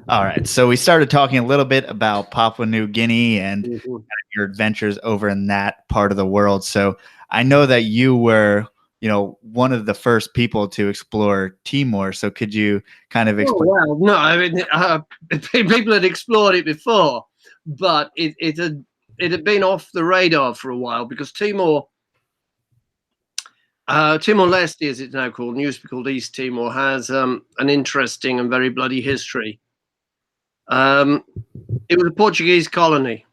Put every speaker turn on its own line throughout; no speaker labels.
All right. So we started talking a little bit about Papua New Guinea and
Mhm.
your adventures over in that part of the world. So I know that you were, one of the first people to explore Timor. So could you kind of
Oh
explain?
wow! No, I mean people had explored it before, but it had been off the radar for a while because Timor-Leste, as it's now called, and used to be called East Timor, has an interesting and very bloody history. It was a Portuguese colony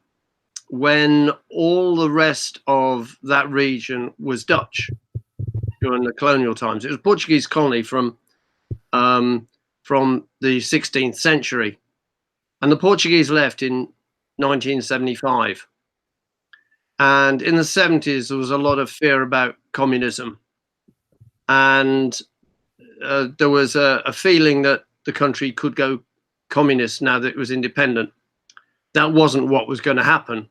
when all the rest of that region was Dutch during the colonial times. It was a Portuguese colony from the 16th century, and the Portuguese left in 1975. And in the 70s, there was a lot of fear about communism, and there was a feeling that the country could go communist now that it was independent. That wasn't what was going to happen,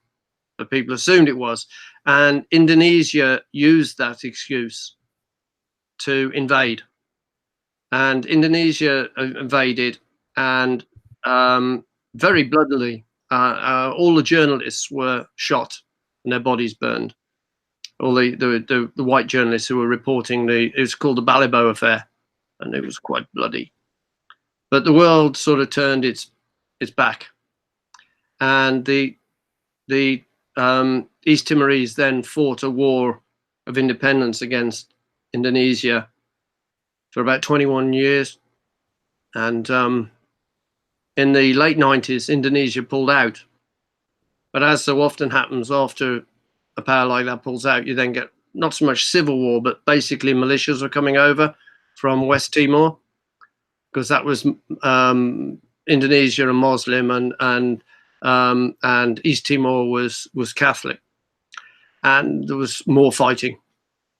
but people assumed it was. And Indonesia used that excuse to invade. And Indonesia invaded, and very bloodily, all the journalists were shot and their bodies burned. All the white journalists who were reporting it was called the Balibo affair, and it was quite bloody. But the world sort of turned its back, and the East Timorese then fought a war of independence against Indonesia for about 21 years. And in the late 90s, Indonesia pulled out. But as so often happens after a power like that pulls out, you then get not so much civil war, but basically militias were coming over from West Timor, because that was Indonesia and Muslim, and East Timor was Catholic, and there was more fighting,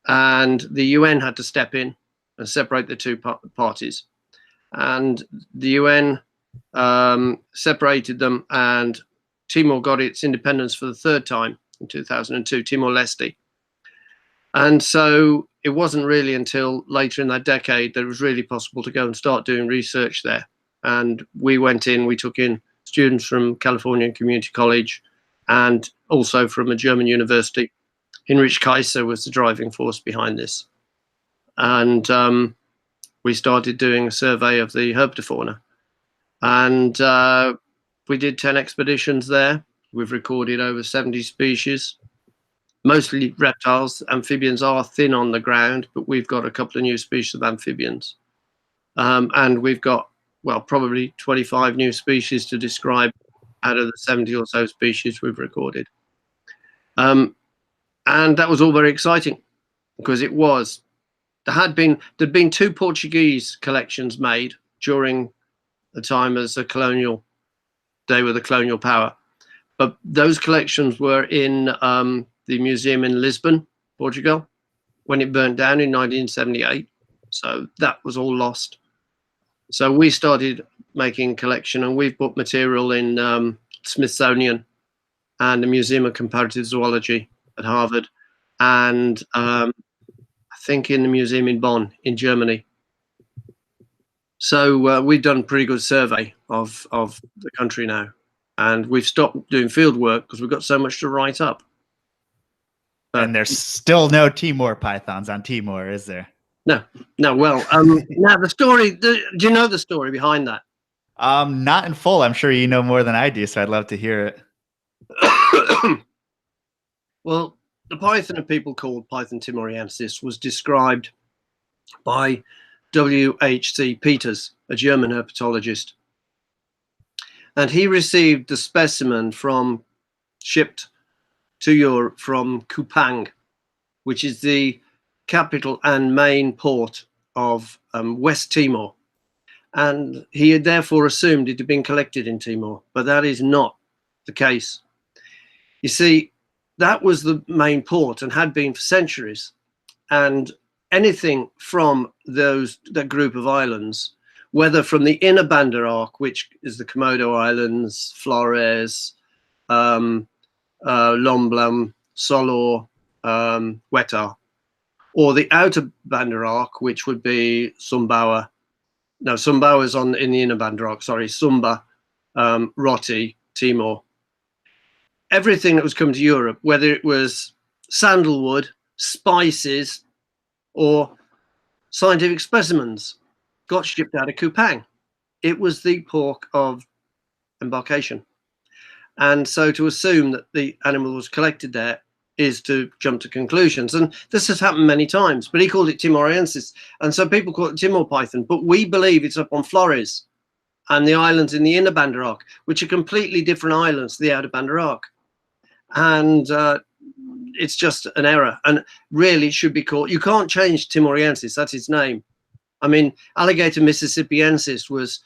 and the UN had to step in and separate the two parties, and the UN separated them, and Timor got its independence for the third time in 2002, Timor-Leste. And so it wasn't really until later in that decade that it was really possible to go and start doing research there. And we took in students from California Community College and also from a German university. Heinrich Kaiser was the driving force behind this. And we started doing a survey of the herpetofauna. And we did 10 expeditions there. We've recorded over 70 species, mostly reptiles. Amphibians are thin on the ground, but we've got a couple of new species of amphibians. And we've got, well, probably 25 new species to describe out of the 70 or so species we've recorded. And that was all very exciting because there'd been two Portuguese collections made during the time as they were the colonial power. But those collections were in the museum in Lisbon, Portugal, when it burnt down in 1978. So that was all lost. So we started making a collection, and we've put material in Smithsonian and the Museum of Comparative Zoology at Harvard, and I think in the museum in Bonn in Germany. So we've done a pretty good survey of the country now, and we've stopped doing field work because we've got so much to write up.
And there's still no Timor pythons on Timor, is there?
No. Well, now the story. Do you know the story behind that?
Not in full. I'm sure you know more than I do, so I'd love to hear it.
Well, the python of people called Python timoriensis was described by W.H.C. Peters, a German herpetologist. And he received the specimen shipped to Europe from Kupang, which is the capital and main port of West Timor. And he had therefore assumed it had been collected in Timor, but that is not the case. You see, that was the main port and had been for centuries. And anything from that group of islands, whether from the inner Banda Arc, which is the Komodo Islands, Flores, Lomblum, Solor, Wetar, or the outer Banda Arc, which would be Sumbawa. No, Sumbawa is in the inner Banda Arc. Sorry, Sumba roti, Timor. Everything that was coming to Europe, whether it was sandalwood, spices, or scientific specimens, got shipped out of Kupang. It was the port of embarkation. And so to assume that the animal was collected there is to jump to conclusions. And this has happened many times, but he called it Timorensis. And so people call it Timor python, but we believe it's up on Flores and the islands in the inner Banda Arc, which are completely different islands to the outer Banda Arc. And it's just an error, and really it should be called, you can't change Timorensis, that's its name. I mean, alligator mississippiensis was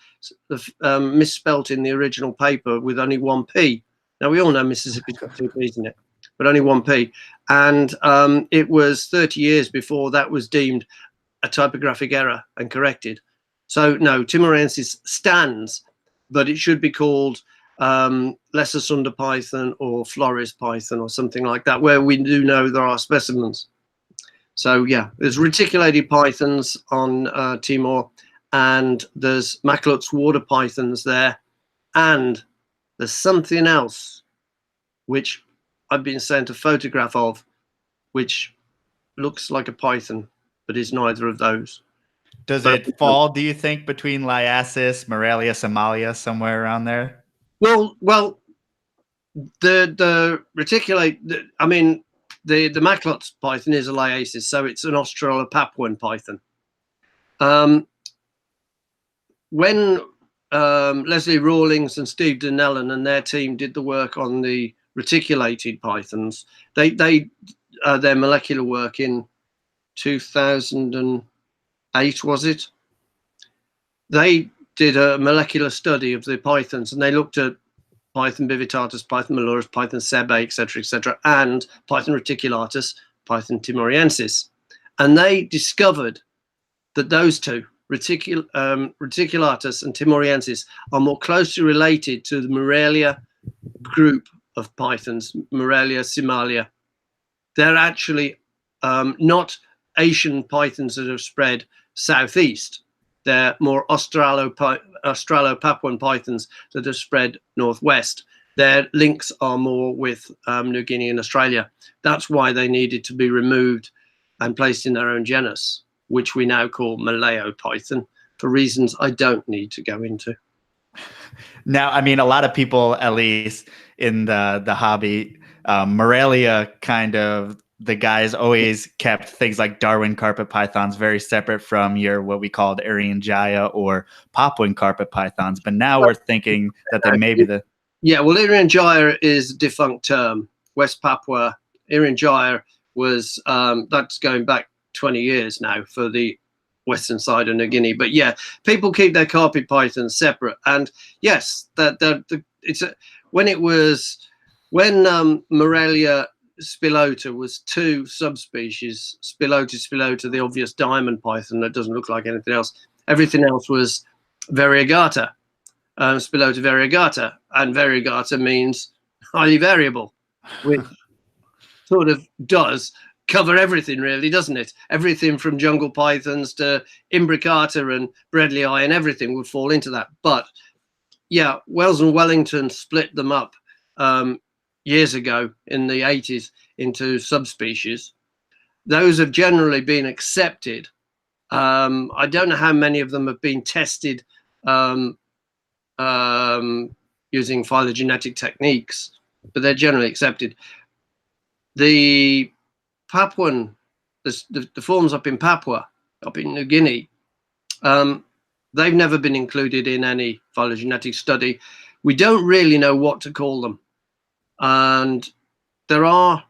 misspelt in the original paper with only one P. Now we all know Mississippi's got two P's in it, but only one P. And it was 30 years before that was deemed a typographic error and corrected. So no, Timorensis stands, but it should be called lesser sunder python or Flores python or something like that, where we do know there are specimens. So yeah, there's reticulated pythons on Timor, and there's Macklot's water pythons there, and there's something else which I've been sent a photograph of, which looks like a python, but is neither of those.
Does it fall, do you think, between Liasis, Morelia, Somalia, somewhere around there?
Well, the reticulate, I mean, the Macklot's python is a Liasis, so it's an Australopapuan python. When Leslie Rawlings and Steve Donnellan and their team did the work on the reticulated pythons, their molecular work in 2008, was it? They did a molecular study of the pythons, and they looked at Python bivitatus, Python malurus, Python sebe, etc., and Python reticulatus, Python timoriensis. And they discovered that those two, reticulatus and timoriensis, are more closely related to the Morelia group of pythons, Morelia Somalia. They're actually not Asian pythons that have spread southeast. They're more Australopapuan pythons that have spread northwest. Their links are more with New Guinea and Australia. That's why they needed to be removed and placed in their own genus, which we now call Malaya Poison, for reasons I don't need to go into.
Now, I mean, a lot of people, at least in the hobby, Morelia kind of, the guys always kept things like Darwin carpet pythons very separate from your what we called Irian Jaya or Papuan carpet pythons. But now we're thinking that they may be the...
Yeah, well, Irian Jaya is a defunct term. West Papua, Irian Jaya was, that's going back 20 years now for the western side of New Guinea. But yeah, people keep their carpet pythons separate. And yes, when Morelia spilota was two subspecies, spilota, the obvious diamond python that doesn't look like anything else. Everything else was variegata, spilota variegata, and variegata means highly variable, which sort of does cover everything, really, doesn't it? Everything from jungle pythons to imbricata and Bredlii and everything would fall into that. But yeah, Wells and Wellington split them up years ago in the 80s into subspecies. Those have generally been accepted. I don't know how many of them have been tested using phylogenetic techniques, but they're generally accepted. The Papuan, the forms up in Papua, up in New Guinea, they've never been included in any phylogenetic study. We don't really know what to call them. And there are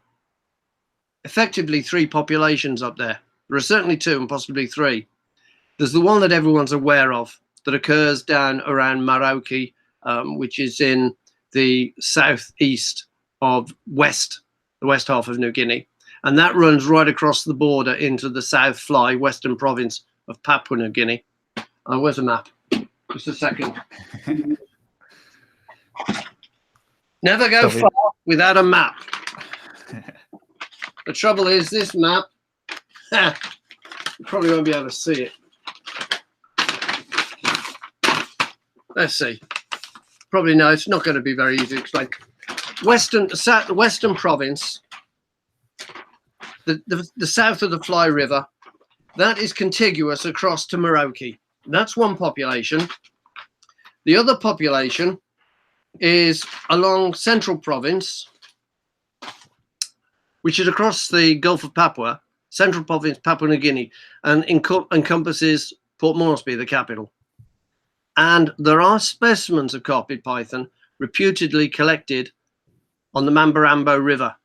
effectively three populations up there. There are certainly two and possibly three. There's the one that everyone's aware of that occurs down around Marauke, which is in the southeast of the west half of New Guinea. And that runs right across the border into the South Fly, western province of Papua New Guinea. Where's a map? Just a second. Never go far without a map. The trouble is this map, you probably won't be able to see it. Let's see. probably know, it's not going to be very easy to explain. The Western province, the south of the Fly River, that is contiguous across to Merauke. That's one population. The other population is along Central Province, which is across the Gulf of Papua, Central Province, Papua New Guinea, and encompasses Port Moresby, the capital. And there are specimens of carpet python reputedly collected on the Mambarambo River,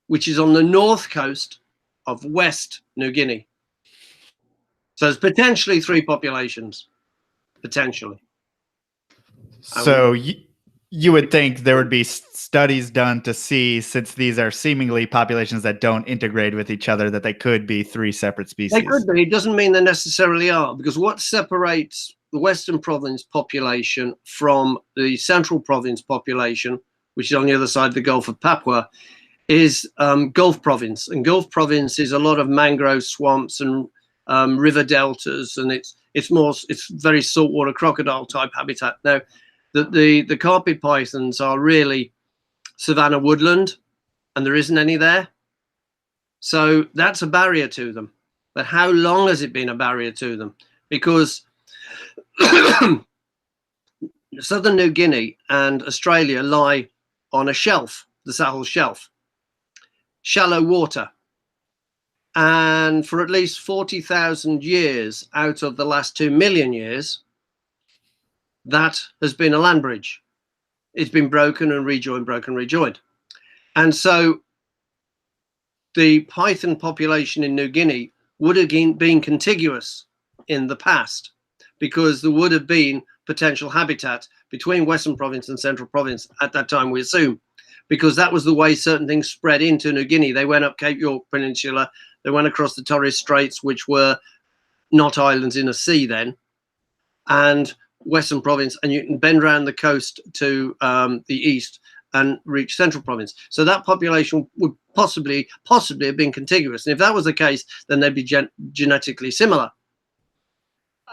which is on the north coast of West New Guinea. So there's potentially 3 populations, potentially.
So you would think there would be studies done to see, since these are seemingly populations that don't integrate with each other, that they could be 3 separate species.
They could be. It doesn't mean they necessarily are, because what separates the Western Province population from the Central Province population, which is on the other side of the Gulf of Papua, is Gulf Province. And Gulf Province is a lot of mangrove swamps and river deltas, and it's very saltwater crocodile type habitat. Now, the carpet pythons are really savanna woodland, and there isn't any there. So that's a barrier to them. But how long has it been a barrier to them? Because southern New Guinea and Australia lie on a shelf, the Sahel Shelf, shallow water. And for at least 40,000 years out of the last 2 million years, that has been a land bridge. It's been broken and rejoined, broken, rejoined. And so the python population in New Guinea would have been contiguous in the past, because there would have been potential habitat between Western Province and Central Province at that time, we assume, because that was the way certain things spread into New Guinea. They went up Cape York Peninsula, they went across the Torres Straits, which were not islands in a sea then, and Western Province, and you can bend around the coast to the east and reach Central Province. So that population would possibly have been contiguous. And if that was the case, then they'd be genetically similar.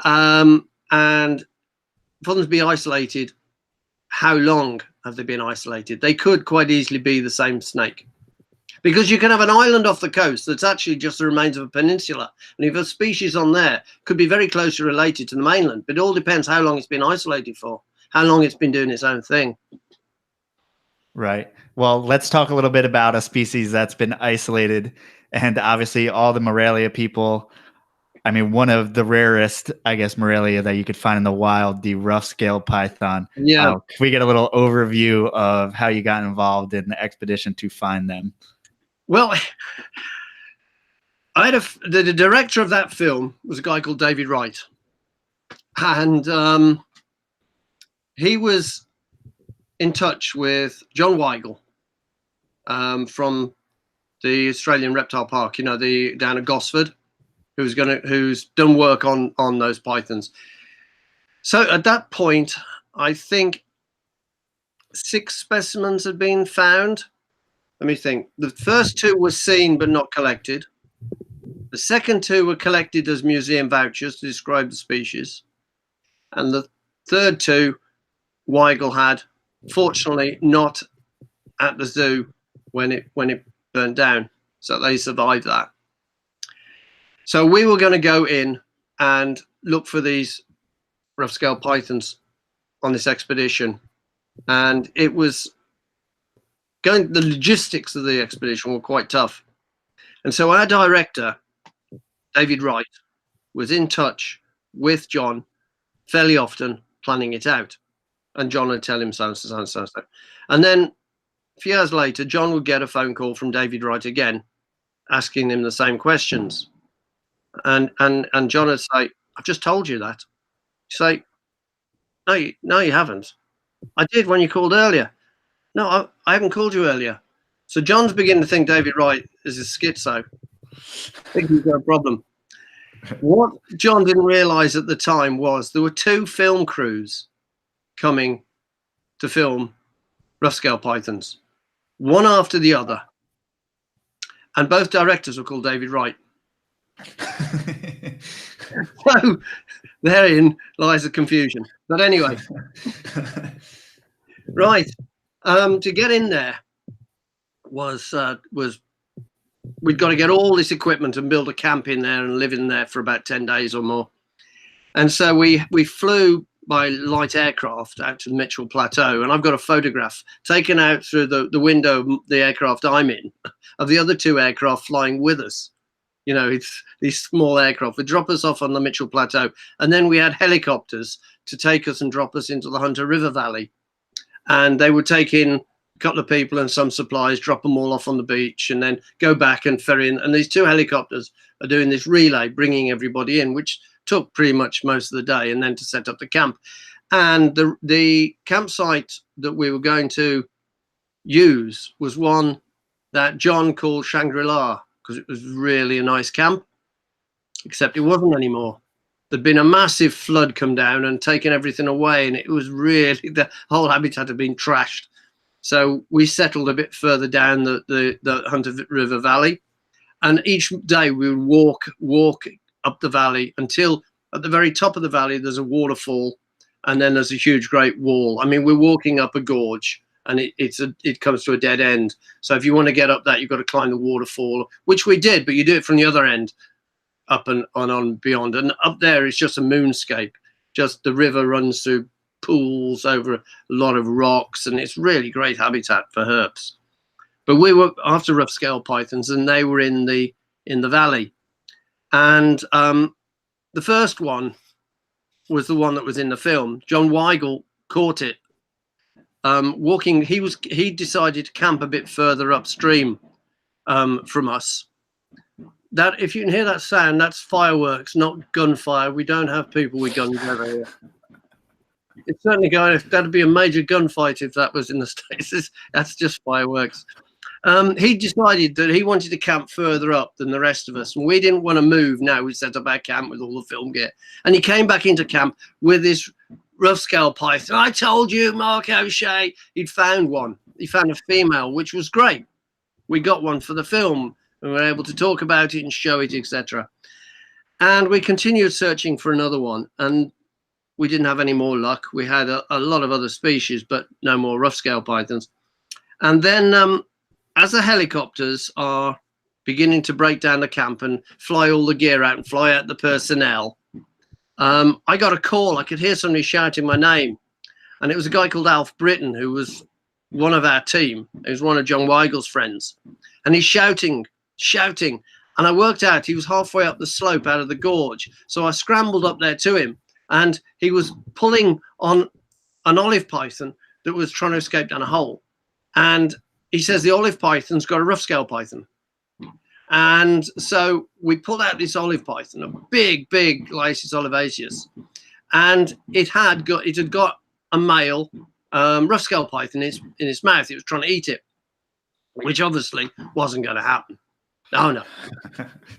And for them to be isolated, how long have they been isolated? They could quite easily be the same snake. Because you can have an island off the coast that's actually just the remains of a peninsula. And if a species on there could be very closely related to the mainland, but it all depends how long it's been isolated for, how long it's been doing its own thing.
Right. Well, let's talk a little bit about a species that's been isolated. And obviously all the Morelia people, I mean, one of the rarest, I guess, Morelia that you could find in the wild, the rough-scaled python.
Yeah.
Can we get a little overview of how you got involved in the expedition to find them?
Well, the director of that film was a guy called David Wright. And he was in touch with John Weigel from the Australian Reptile Park, you know, down at Gosford, who's done work on those pythons. So at that point, I think 6 specimens had been found. Let me think. The first 2 were seen but not collected. The second 2 were collected as museum vouchers to describe the species. And the third 2 Weigel had, fortunately not at the zoo when it burnt down. So they survived that. So we were going to go in and look for these rough-scale pythons on this expedition. And it was the logistics of the expedition were quite tough. And so our director, David Wright, was in touch with John fairly often, planning it out. And John would tell him so. And then a few hours later, John would get a phone call from David Wright again, asking him the same questions. And John would say, "I've just told you that." He'd say, no, you haven't. "I did when you called earlier." "No, I haven't called you earlier." So John's beginning to think David Wright is a schizo. I think he's got a problem. What John didn't realize at the time was there were 2 film crews coming to film rough-scale pythons, one after the other. And both directors were called David Wright. So therein lies the confusion. But anyway, Right. To get in there was we'd got to get all this equipment and build a camp in there and live in there for about 10 days or more. And so we flew by light aircraft out to the Mitchell Plateau, and I've got a photograph taken out through the window of the aircraft I'm in of the other two aircraft flying with us. You know, it's these small aircraft would drop us off on the Mitchell Plateau, and then we had helicopters to take us and drop us into the Hunter River Valley, and they would take in a couple of people and some supplies, drop them all off on the beach, and then go back and ferry in. And these two helicopters are doing this relay, bringing everybody in, which took pretty much most of the day, and then to set up the camp. And the campsite that we were going to use was one that John called Shangri-La, because it was really a nice camp, except it wasn't anymore. There'd been a massive flood come down and taken everything away, and it was really, the whole habitat had been trashed. So we settled a bit further down the Hunter River Valley, and each day we would walk up the valley until at the very top of the valley there's a waterfall, and then there's a huge great wall. I mean, we're walking up a gorge, and it comes to a dead end. So if you want to get up that, you've got to climb the waterfall, which we did, but you do it from the other end, up and on beyond. And up there is just a moonscape. Just the river runs through pools over a lot of rocks, and it's really great habitat for herps. But we were after rough scale pythons, and they were in the valley. And the first one was the one that was in the film. John Weigel caught it walking. He decided to camp a bit further upstream from us. That, if you can hear that sound, that's fireworks, not gunfire. We don't have people with guns over here. It's certainly going. That'd be a major gunfight if that was in the States. That's just fireworks. He decided that he wanted to camp further up than the rest of us, and we didn't want to move. Now we set up our camp with all the film gear, and he came back into camp with this rough scale python. I told you, Mark O'Shea. He'd found one. He found a female, which was great. We got one for the film, and we were able to talk about it and show it, etc. And we continued searching for another one, and we didn't have any more luck. We had a lot of other species, but no more rough scale pythons. And then as the helicopters are beginning to break down the camp and fly all the gear out and fly out the personnel, I got a call. I could hear somebody shouting my name, and it was a guy called Alf Britton, who was one of our team. He was one of John Weigel's friends, and he's shouting, and I worked out he was halfway up the slope out of the gorge. So I scrambled up there to him, and he was pulling on an olive python that was trying to escape down a hole. And he says the olive python's got a rough scale python. And so we pulled out this olive python, a big Lysis olivaceus, and it had got a male rough scale python in its mouth. It was trying to eat it, which obviously wasn't going to happen. No.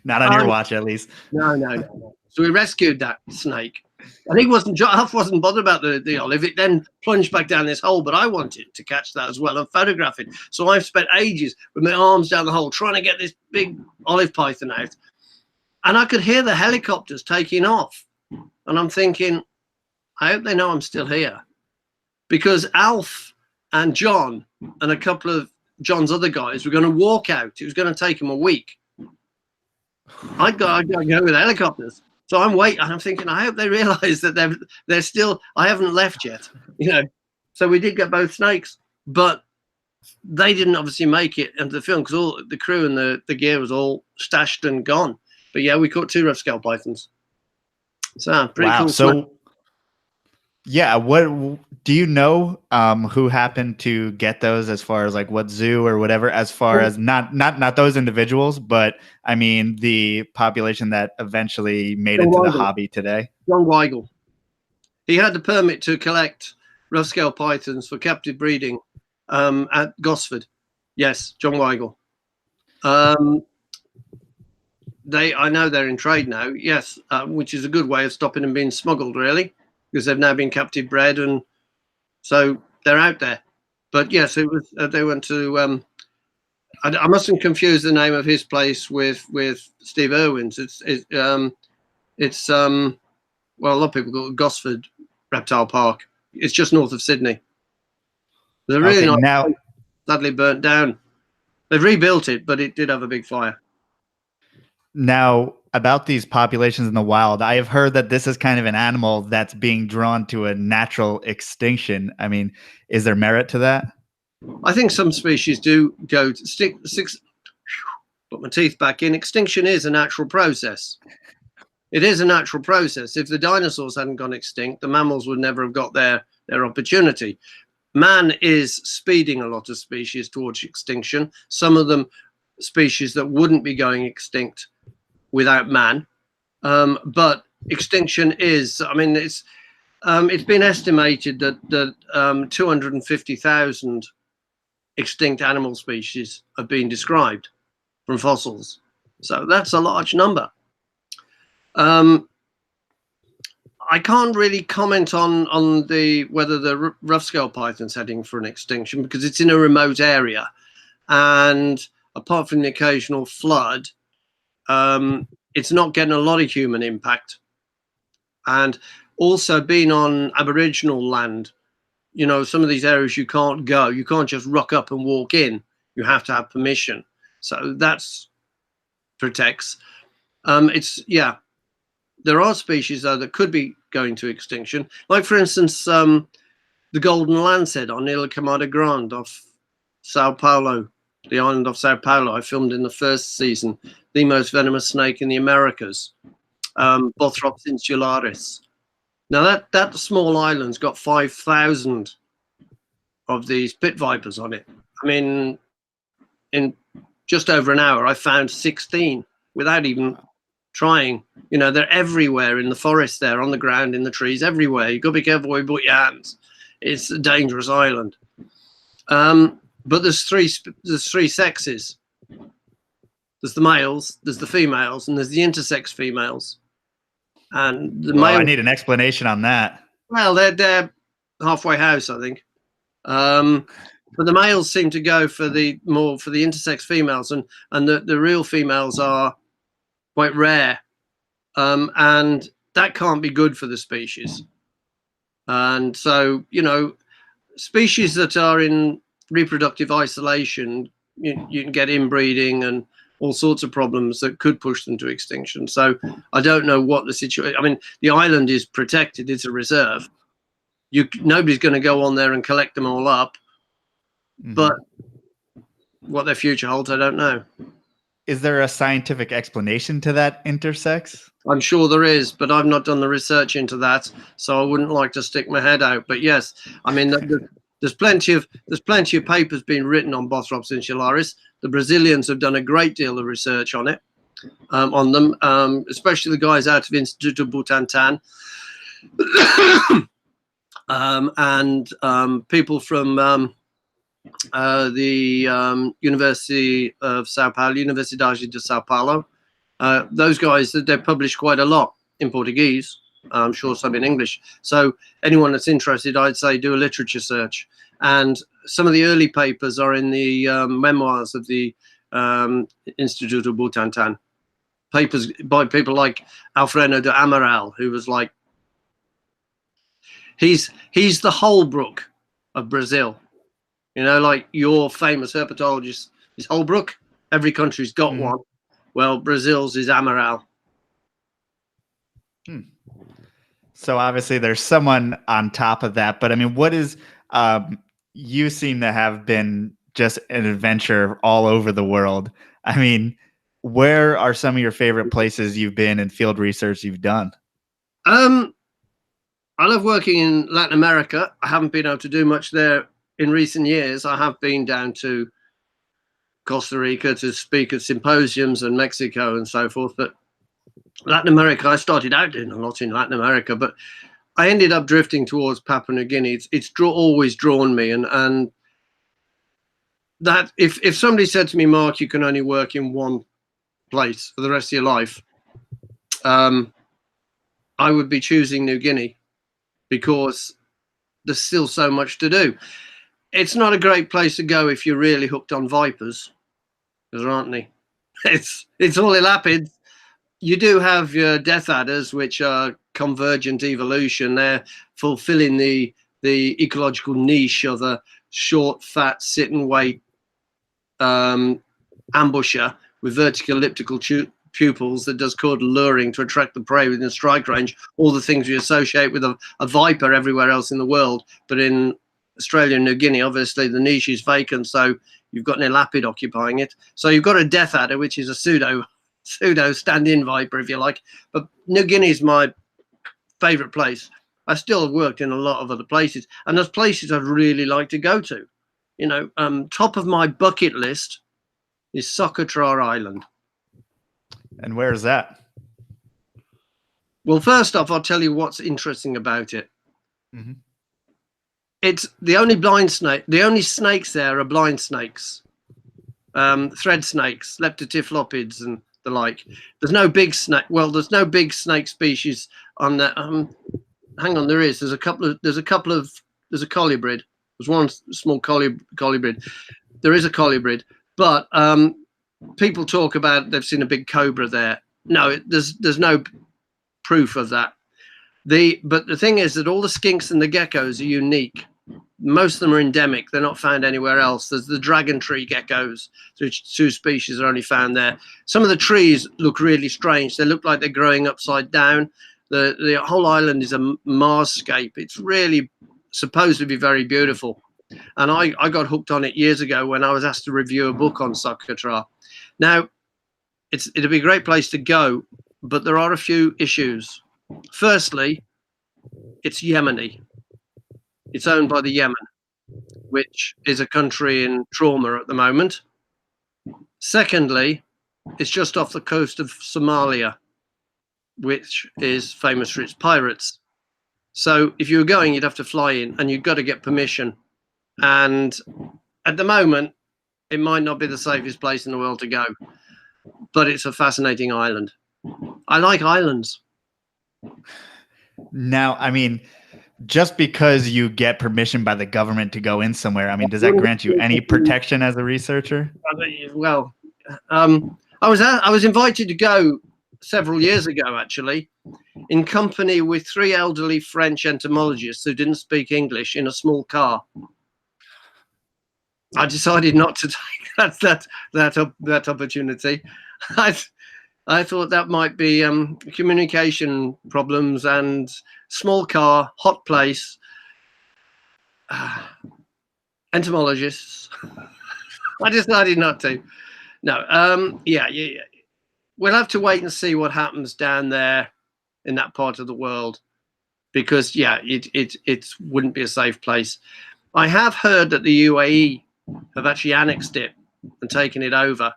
Not on your watch, at least.
No. So we rescued that snake. And Alf wasn't bothered about the olive. It then plunged back down this hole, but I wanted to catch that as well and photograph it. So I've spent ages with my arms down the hole trying to get this big olive python out. And I could hear the helicopters taking off. And I'm thinking, I hope they know I'm still here. Because Alf and John and a couple of John's other guys were going to walk out. It was going to take them a week. I'd got to go with helicopters. So I'm waiting, and I'm thinking, I hope they realise that they're still. I haven't left yet, So we did get both snakes, but they didn't obviously make it into the film because all the crew and the gear was all stashed and gone. But yeah, we caught 2 rough scale pythons. So pretty cool.
So yeah, what do you know? Who happened to get those? As far as like what zoo or whatever? As far as not those individuals, but I mean the population that eventually made it to the hobby today.
John Weigel. He had the permit to collect rough scale pythons for captive breeding at Gosford. Yes, John Weigel. I know they're in trade now. Yes, which is a good way of stopping them being smuggled, really, because they've now been captive bred, and so they're out there. But yes, it was. They went to. I mustn't confuse the name of his place with Steve Irwin's. It's well, a lot of people call it Gosford Reptile Park. It's just north of Sydney. They're really
Okay,
not
now
sadly burnt down. They've rebuilt it, but it did have a big fire.
Now, about these populations in the wild, I have heard that this is kind of an animal that's being drawn to a natural extinction. I mean, is there merit to that?
I think some species do go to put my teeth back in. Extinction is a natural process. It is a natural process. If the dinosaurs hadn't gone extinct, the mammals would never have got their opportunity. Man is speeding a lot of species towards extinction. Some of them species that wouldn't be going extinct without man. But extinction is, I mean, it's been estimated that 250,000 extinct animal species have been described from fossils. So that's a large number. I can't really comment on whether the rough scale python's heading for an extinction, because it's in a remote area, and apart from the occasional flood, it's not getting a lot of human impact. And also being on Aboriginal land, you know, some of these areas you can't go. You can't just rock up and walk in. You have to have permission. So that's protects. There are species though that could be going to extinction. Like for instance, the golden lancehead on Ilha Camada Grande off Sao Paulo, the island of Sao Paulo. I filmed in the first season, the most venomous snake in the Americas, Bothrops insularis. Now that small island's got 5,000 of these pit vipers on it. I mean, in just over an hour, I found 16 without even trying. You know, they're everywhere in the forest, there on the ground, in the trees, everywhere. You've got to be careful where you put your hands. It's a dangerous island. But there's three sexes. There's the males, there's the females, and there's the intersex females. And the male,
I need an explanation on that.
well, they're halfway house, I think. But the males seem to go for the intersex females, and the real females are quite rare, and that can't be good for the species. And so, you know, species that are in reproductive isolation, you can get inbreeding and all sorts of problems that could push them to extinction. So I don't know what the situation. I mean, the island is protected; it's a reserve. Nobody's going to go on there and collect them all up. Mm-hmm. But what their future holds, I don't know.
Is there a scientific explanation to that intersex?
I'm sure there is, but I've not done the research into that, so I wouldn't like to stick my head out. But yes, I mean, there's plenty of papers being written on Bothrops insularis. The Brazilians have done a great deal of research on it, on them, especially the guys out of Institute of Butantan, and people from the University of Sao Paulo, Universidade de Sao Paulo. Those guys, they publish quite a lot in Portuguese. I'm sure some in English. So anyone that's interested, I'd say do a literature search. And some of the early papers are in the memoirs of the Institute of Butantan. Papers by people like Alfredo de Amaral, who was like, he's the Holbrook of Brazil. You know, like your famous herpetologist is Holbrook. Every country's got one. Well, Brazil's is Amaral.
So obviously there's someone on top of that, but I mean, what is, you seem to have been just an adventure all over the world. I mean, where are some of your favorite places you've been and field research you've done?
I love working in Latin America. I haven't been able to do much there in recent years. I have been down to Costa Rica to speak at symposiums and Mexico and so forth, but Latin America, I started out doing a lot in Latin America, but I ended up drifting towards Papua New Guinea. It's always drawn me, and that if somebody said to me, Mark, you can only work in one place for the rest of your life, I would be choosing New Guinea, because there's still so much to do. It's not a great place to go if you're really hooked on vipers, because there aren't any. It's all elapids. You do have your death adders, which are convergent evolution. They're fulfilling the ecological niche of the short, fat, sit and wait ambusher with vertical elliptical pupils that does caudal luring to attract the prey within strike range, all the things we associate with a viper everywhere else in the world. But in Australia and New Guinea, obviously the niche is vacant, so you've got an elapid occupying it. So you've got a death adder, which is a pseudo stand-in viper, if you like. But New Guinea is my favorite place. I still have worked in a lot of other places, and there's places I'd really like to go to. You know, top of my bucket list is Socotra Island.
And where is that?
Well, first off, I'll tell you what's interesting about it.
Mm-hmm.
It's the only blind snake. The only snakes there are blind snakes, thread snakes, leptotyphlopids, and the like. There's no big snake. Well, there's no big snake species on that. Hang on, there is. There's a colubrid. There's a colubrid. There's one small colubrid. There is a colubrid, but people talk about they've seen a big cobra there. No, there's no proof of that. But the thing is that all the skinks and the geckos are unique. Most of them are endemic. They're not found anywhere else. There's the dragon tree geckos, which 2 species are only found there. Some of the trees look really strange. They look like they're growing upside down. The whole island is a Marsscape. It's really supposed to be very beautiful. And I got hooked on it years ago when I was asked to review a book on Socotra. Now, it'll be a great place to go, but there are a few issues. Firstly, it's Yemeni. It's owned by the Yemen, which is a country in trauma at the moment. Secondly, it's just off the coast of Somalia, which is famous for its pirates. So if you were going, you'd have to fly in, and you've got to get permission. And at the moment, it might not be the safest place in the world to go, but it's a fascinating island. I like islands.
Now, I mean, just because you get permission by the government to go in somewhere, I mean, does that grant you any protection as a researcher?
Well, I was invited to go several years ago, actually, in company with 3 elderly French entomologists who didn't speak English in a small car. I decided not to take that opportunity. I thought that might be communication problems and small car, hot place, entomologists. I decided not to. No, yeah. We'll have to wait and see what happens down there in that part of the world, because it wouldn't be a safe place. I have heard that the UAE have actually annexed it and taken it over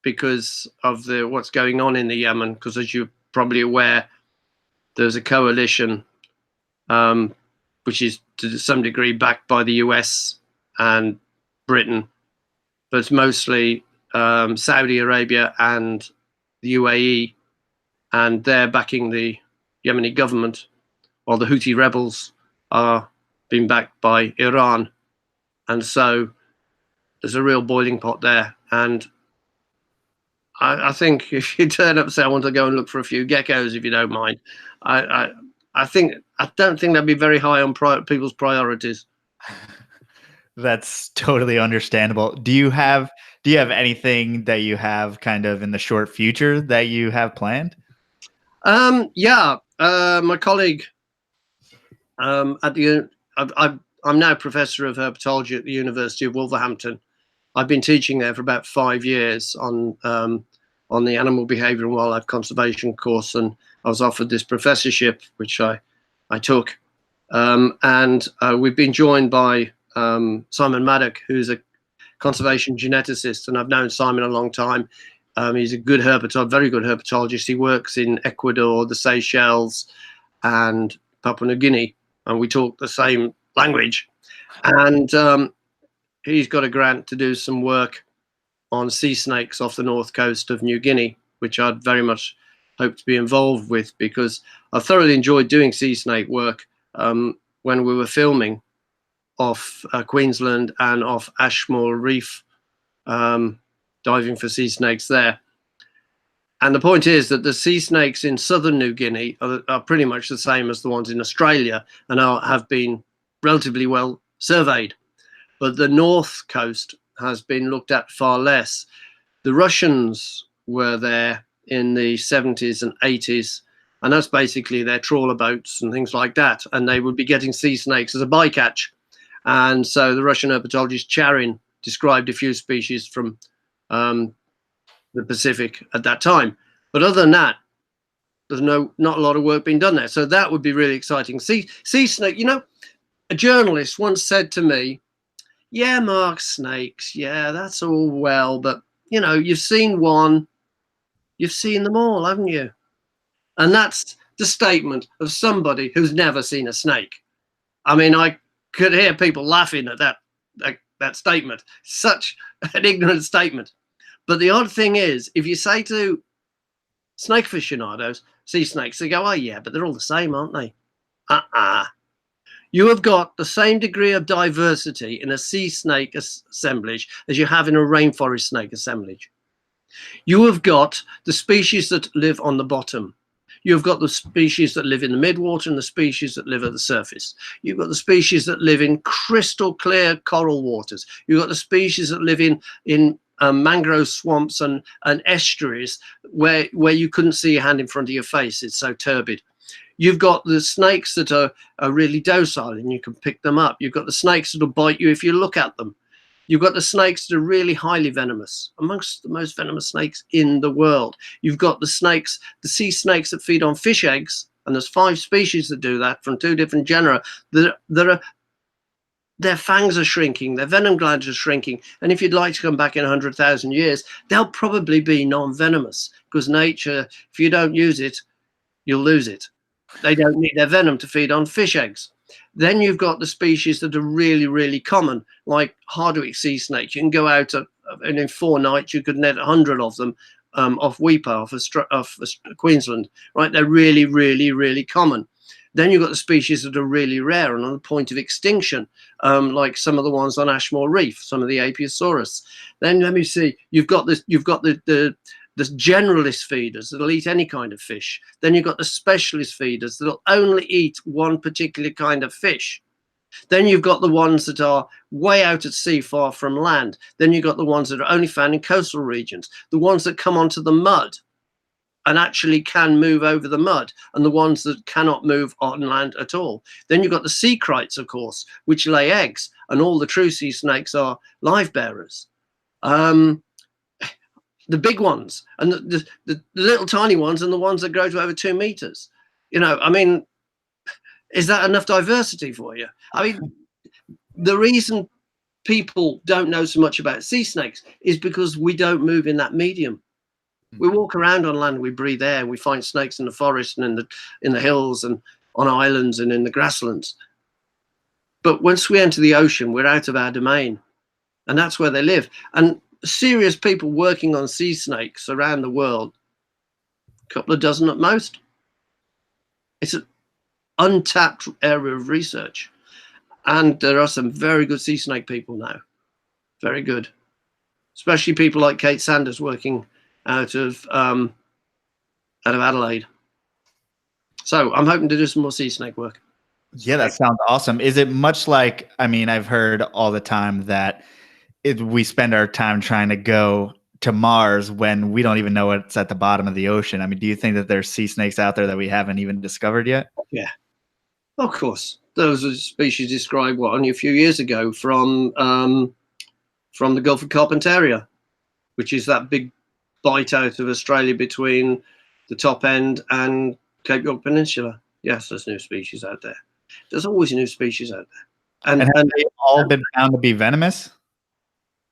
because of what's going on in the Yemen, because as you're probably aware, there's a coalition which is to some degree backed by the US and Britain, but it's mostly Saudi Arabia and the UAE, and they're backing the Yemeni government, while the Houthi rebels are being backed by Iran. And so there's a real boiling pot there. And I think if you turn up and say, I want to go and look for a few geckos, if you don't mind, I don't think that'd be very high on people's priorities.
That's totally understandable. Do you have anything that you have kind of in the short future that you have planned? My colleague I'm now professor of herpetology at the University of Wolverhampton. I've been teaching there for about 5 years on the animal behaviour and wildlife conservation course, and I was offered this professorship, which I took. And we've been joined by Simon Maddock, who's a conservation geneticist, and I've known Simon a long time. He's a good very good herpetologist. He works in Ecuador, the Seychelles, and Papua New Guinea, and we talk the same language. And he's got a grant to do some work on sea snakes off the north coast of New Guinea, which I'd very much hope to be involved with, because I thoroughly enjoyed doing sea snake work when we were filming off Queensland and off Ashmore Reef, diving for sea snakes there. And the point is that the sea snakes in southern New Guinea are pretty much the same as the ones in Australia, and have been relatively well surveyed.
but the north coast has been looked at far less. The Russians were there in the 70s and 80s, and that's basically their trawler boats and things like that, and they would be getting sea snakes as a bycatch. And so the Russian herpetologist Charin described a few species from the Pacific at that time. But other than that, there's not a lot of work being done there. So that would be really exciting. Sea snake, you know, a journalist once said to me, yeah, Mark, snakes, yeah, that's all well, but, you know, you've seen one, you've seen them all, haven't you? And that's the statement of somebody who's never seen a snake. I mean, I could hear people laughing at that statement. Such an ignorant statement. But the odd thing is, if you say to snake aficionados, sea snakes, they go, oh, yeah, but they're all the same, aren't they? You have got the same degree of diversity in a sea snake assemblage as you have in a rainforest snake assemblage. You have got the species that live on the bottom. You've got the species that live in the midwater and the species that live at the surface. You've got the species that live in crystal clear coral waters. You've got the species that live in mangrove swamps and estuaries where you couldn't see your hand in front of your face. It's so turbid. You've got the snakes that are really docile and you can pick them up. You've got the snakes that will bite you if you look at them. You've got the snakes that are really highly venomous, amongst the most venomous snakes in the world. You've got the snakes, the sea snakes that feed on fish eggs, and there's 5 species that do that from 2 different genera. Their fangs are shrinking, their venom glands are shrinking, and if you'd like to come back in 100,000 years, they'll probably be non-venomous, because nature, if you don't use it, you'll lose it. They don't need their venom to feed on fish eggs. Then you've got the species that are really, really common, like Hardwick sea snakes. You can go out and in 4 nights you could net 100 of them off Weipa, off Queensland. Right? They're really, really, really common. Then you've got the species that are really rare and on the point of extinction, like some of the ones on Ashmore Reef, some of the Apiosaurus. Then let me see. You've got this. You've got the generalist feeders that'll eat any kind of fish. Then you've got the specialist feeders that'll only eat one particular kind of fish. Then you've got the ones that are way out at sea, far from land. Then you've got the ones that are only found in coastal regions, the ones that come onto the mud and actually can move over the mud, and the ones that cannot move on land at all. Then you've got the sea krites, of course, which lay eggs, and all the true sea snakes are live bearers. The big ones and the little tiny ones and the ones that grow to over 2 meters. You know, I mean, is that enough diversity for you? I mean, the reason people don't know so much about sea snakes is because we don't move in that medium. We walk around on land, we breathe air, we find snakes in the forest and in the hills and on islands and in the grasslands. But once we enter the ocean, we're out of our domain, and that's where they live. And serious people working on sea snakes around the world, a couple of dozen at most. It's an untapped area of research, and there are some very good sea snake people now, very good, especially people like Kate Sanders working out of Adelaide. So I'm hoping to do some more sea snake work.
Yeah, that sounds awesome. Is it much like, I mean, I've heard all the time that we spend our time trying to go to Mars when we don't even know what's at the bottom of the ocean. I mean, do you think that there's sea snakes out there that we haven't even discovered yet?
Yeah, of course. Those are species described only a few years ago from the Gulf of Carpentaria, which is that big bite out of Australia between the top end and Cape York Peninsula. Yes, there's new species out there. There's always new species out there.
And have they all been found to be venomous?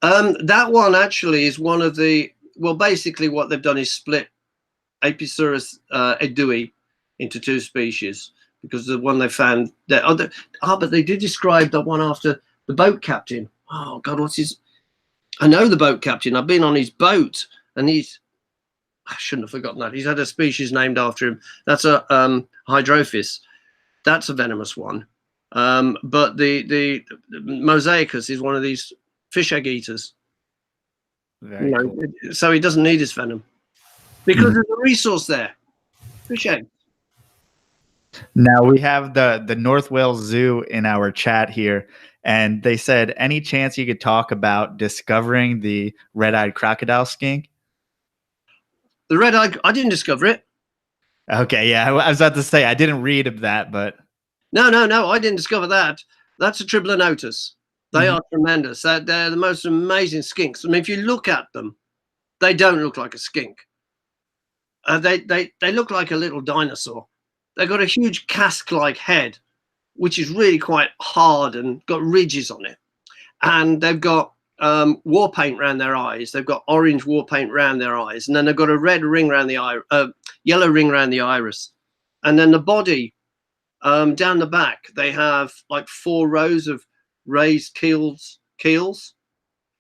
That one actually is one of the, well, basically what they've done is split Apiosaurus edui into 2 species, because the one they found that but they did describe the one after the boat captain. Oh God, what's his? I know the boat captain. I've been on his boat, and I shouldn't have forgotten that. He's had a species named after him. That's a Hydrophis. That's a venomous one. But the Mosaicus is one of these fish egg eaters.
Very cool.
So he doesn't need his venom because there's a resource there. Fish egg.
Now we have the North Wales Zoo in our chat here, and they said, any chance you could talk about discovering the red-eyed crocodile skink?
The red-eye, I didn't discover it.
Okay, yeah, I was about to say I didn't read of that, but
No, I didn't discover that. That's a Triplanotus. They are tremendous. They're the most amazing skinks. I mean, if you look at them, they don't look like a skink. They look like a little dinosaur. They've got a huge cask-like head, which is really quite hard and got ridges on it. And they've got war paint around their eyes. They've got orange war paint around their eyes, and then they've got a red ring around the eye, yellow ring around the iris, and then the body down the back. They have like 4 rows of raised keels,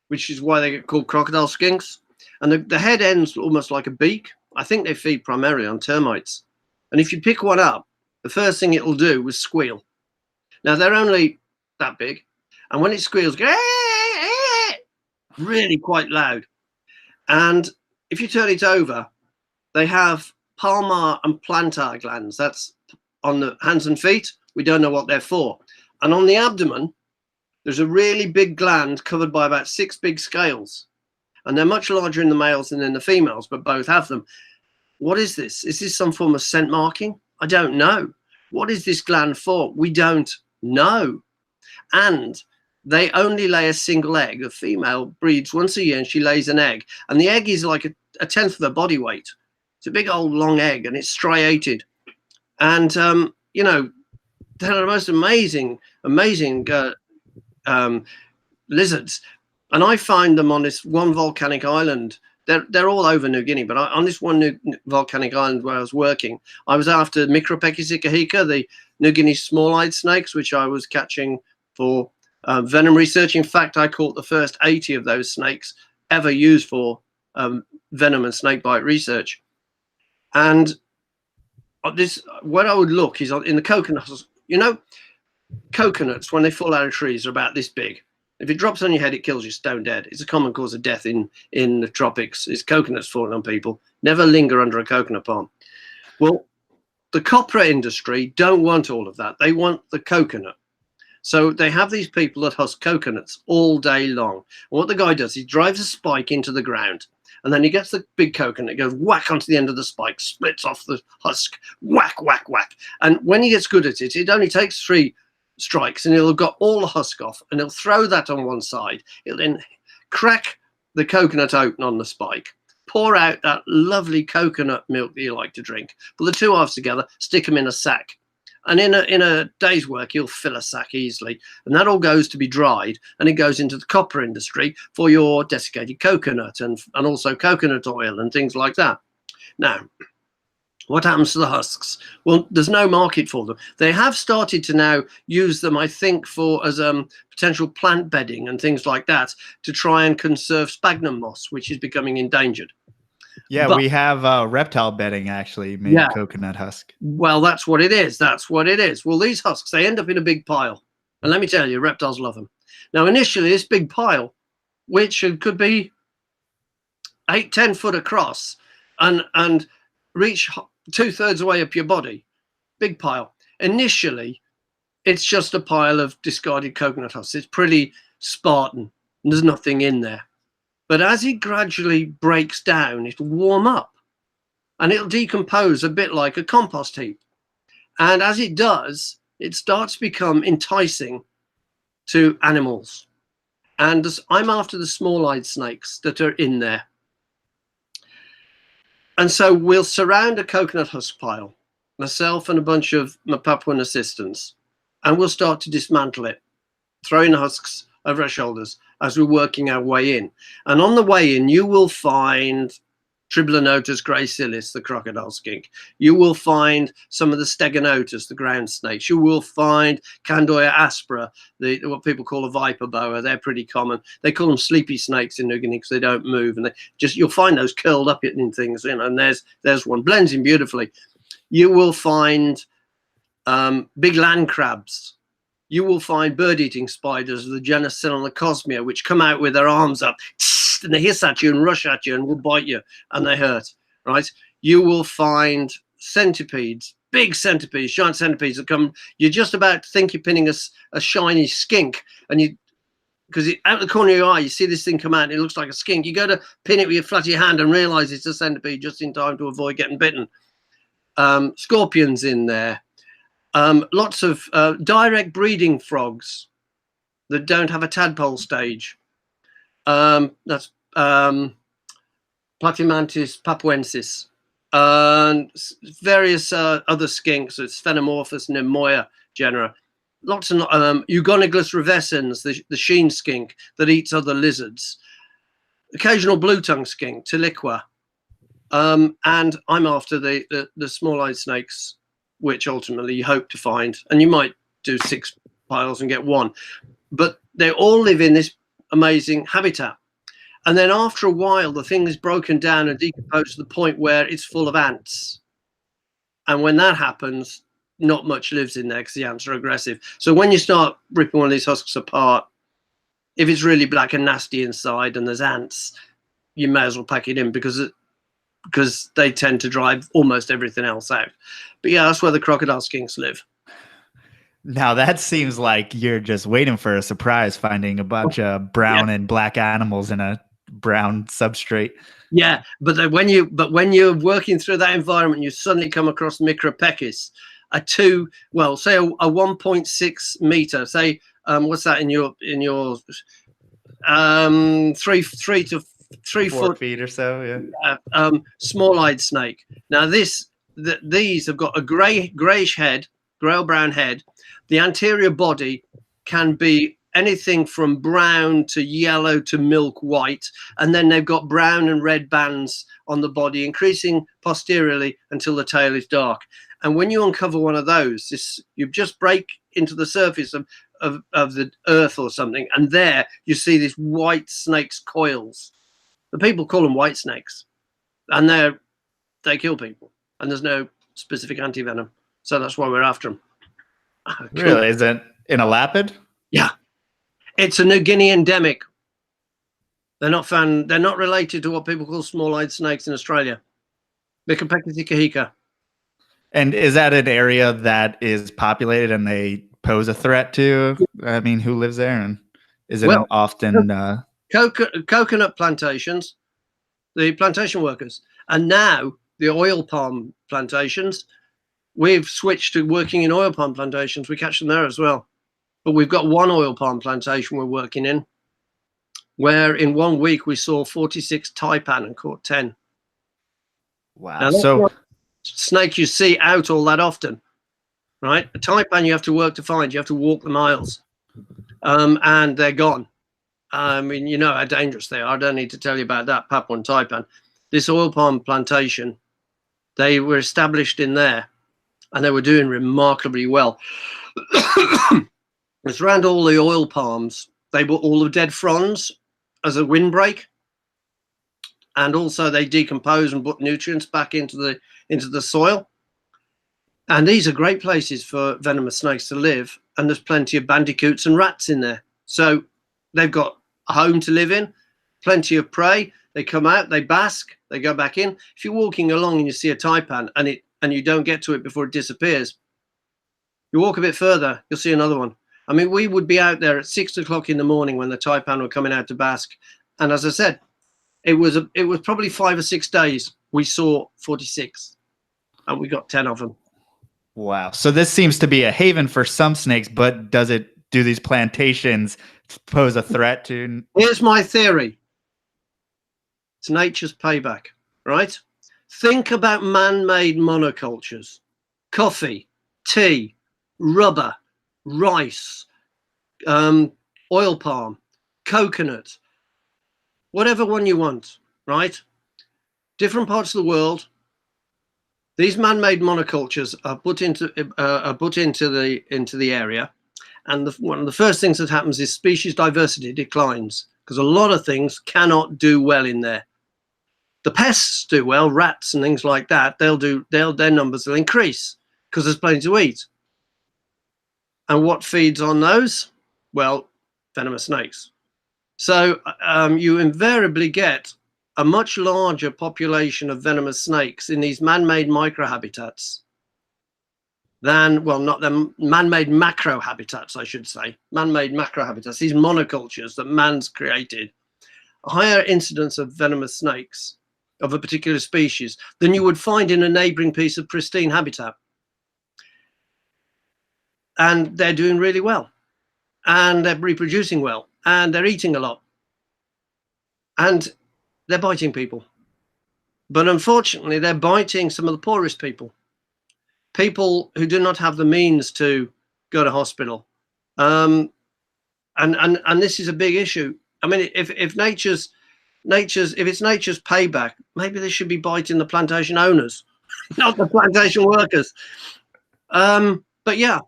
which is why they get called crocodile skinks. And the head ends almost like a beak. I think they feed primarily on termites. And if you pick one up, the first thing it'll do is squeal. Now they're only that big, and when it squeals, really quite loud. And if you turn it over, they have palmar and plantar glands. That's on the hands and feet. We don't know what they're for. And on the abdomen, there's a really big gland covered by about 6 big scales. And they're much larger in the males than in the females, but both have them. What is this? Is this some form of scent marking? I don't know. What is this gland for? We don't know. And they only lay a single egg. The female breeds once a year and she lays an egg. And the egg is like a tenth of her body weight. It's a big old long egg and it's striated. And, you know, they're the most amazing lizards. And I find them on this one volcanic island. They're all over New Guinea, but on this one volcanic island where I was working, I was after Micropechis ikaika, the New Guinea small-eyed snakes, which I was catching for venom research. In fact, I caught the first 80 of those snakes ever used for venom and snakebite research. And where I would look is in the coconuts. You know, coconuts, when they fall out of trees, are about this big. If it drops on your head, it kills you stone dead. It's a common cause of death in the tropics. It's coconuts falling on people. Never linger under a coconut palm. Well, the copra industry don't want all of that. They want the coconut. So they have these people that husk coconuts all day long. And what the guy does, he drives a spike into the ground, and then he gets the big coconut, goes whack onto the end of the spike, splits off the husk, whack, whack, whack. And when he gets good at it, it only takes 3 strikes and he'll have got all the husk off, and he'll throw that on one side. He'll then crack the coconut open on the spike, pour out that lovely coconut milk that you like to drink, put the 2 halves together, stick them in a sack, and in a day's work he'll fill a sack easily, and that all goes to be dried, and it goes into the copra industry for your desiccated coconut and also coconut oil and things like that. Now, what happens to the husks? Well, there's no market for them. They have started to now use them, I think, as potential plant bedding and things like that to try and conserve sphagnum moss, which is becoming endangered.
Yeah, we have reptile bedding actually made coconut husk.
Well, that's what it is. That's what it is. Well, these husks, they end up in a big pile. And let me tell you, reptiles love them. Now, initially, this big pile, which could be 8-10 foot across and reach 2/3 away up your body, big pile. Initially, it's just a pile of discarded coconut husks. It's pretty Spartan. There's nothing in there. But as it gradually breaks down, it'll warm up and it'll decompose a bit like a compost heap. And as it does, it starts to become enticing to animals. And I'm after the small-eyed snakes that are in there. And so we'll surround a coconut husk pile, myself and a bunch of my Papuan assistants, and we'll start to dismantle it, throwing the husks over our shoulders as we're working our way in. And on the way in, you will find Triplanotus gracilis, the crocodile skink. You will find some of the Stegonotus, the ground snakes. You will find Candoya aspera, what people call a viper boa. They're pretty common. They call them sleepy snakes in New Guinea because they don't move, and you'll find those curled up in things. You know, and there's one blends in beautifully. You will find big land crabs. You will find bird-eating spiders of the genus Cosmia, which come out with their arms up, and they hiss at you and rush at you and will bite you, and they hurt, right? You will find centipedes, big centipedes, giant centipedes that come. You're just about to think you're pinning a shiny skink, and you, because out the corner of your eye, you see this thing come out and it looks like a skink. You go to pin it with your flat of your hand and realize it's a centipede just in time to avoid getting bitten. Scorpions in there. Lots of direct breeding frogs that don't have a tadpole stage. That's Platymantis papuensis. And various other skinks, it's Phenomorphus nemoia genera. Lots of Eugoniglus revescens, the sheen skink that eats other lizards. Occasional blue-tongue skink, Tiliqua. And I'm after the small-eyed snakes, which ultimately you hope to find. And you might do 6 piles and get 1. But they all live in this amazing habitat. And then after a while, the thing is broken down and decomposed to the point where it's full of ants. And when that happens, not much lives in there because the ants are aggressive. So when you start ripping one of these husks apart, if it's really black and nasty inside and there's ants, you may as well pack it in because they tend to drive almost everything else out. But yeah, that's where the crocodile skinks live.
Now that seems like you're just waiting for a surprise, finding a bunch of brown and black animals in a brown substrate.
Yeah, but when you're working through that environment, you suddenly come across Micropechis, say a 1.6 meter, say what's that in your 3 to 3
4
foot
feet or so, yeah.
Small-eyed snake. Now these have got a grayish head, grey brown head. The anterior body can be anything from brown to yellow to milk white, and then they've got brown and red bands on the body, increasing posteriorly until the tail is dark. And when you uncover one of those, you just break into the surface of the earth or something, and there you see these white snakes coils. The people call them white snakes, and they kill people, and there's no specific anti-venom, so that's why we're after them.
Really? Is it in a lapid?
Yeah, it's a New Guinea endemic. They're not found. They're not related to what people call small-eyed snakes in Australia. Micropechis kahika.
And is that an area that is populated and they pose a threat to? I mean, who lives there, and is it often
coconut plantations, the plantation workers, and now the oil palm plantations? We've switched to working in oil palm plantations. We catch them there as well. But we've got one oil palm plantation we're working in, where in 1 week we saw 46 taipan and caught 10.
Wow.
Now, so snakes you see out all that often, right? A taipan you have to work to find. You have to walk the miles, and they're gone. I mean, you know how dangerous they are. I don't need to tell you about that, Papuan taipan. This oil palm plantation, they were established in there, and they were doing remarkably well. It's around all the oil palms. They bought all the dead fronds as a windbreak, and also they decompose and put nutrients back into the soil. And these are great places for venomous snakes to live. And there's plenty of bandicoots and rats in there, so they've got a home to live in, plenty of prey. They come out, they bask, they go back in. If you're walking along and you see a taipan and you don't get to it before it disappears, you walk a bit further, you'll see another one. I mean, we would be out there at 6 o'clock in the morning when the taipan were coming out to bask. And as I said, it was probably 5 or 6 days. We saw 46 and we got 10 of them.
Wow. So this seems to be a haven for some snakes, but do these plantations pose a threat to?
Here's my theory. It's nature's payback, right? Think about man-made monocultures: coffee, tea, rubber, rice, oil palm, coconut, whatever one you want, right? Different parts of the world. These man-made monocultures are put into the area, and one of the first things that happens is species diversity declines because a lot of things cannot do well in there. The pests do well, rats and things like that. Their numbers will increase because there's plenty to eat. And what feeds on those? Well, venomous snakes. So you invariably get a much larger population of venomous snakes in these man-made microhabitats. than, well, not the man-made macro habitats, I should say, man-made macro habitats, these monocultures that man's created, a higher incidence of venomous snakes of a particular species than you would find in a neighboring piece of pristine habitat. And they're doing really well, and they're reproducing well, and they're eating a lot, and they're biting people. But unfortunately, they're biting some of the poorest people, people who do not have the means to go to hospital. And this is a big issue. I mean, if it's nature's payback, maybe they should be biting the plantation owners, not the plantation workers. But yeah,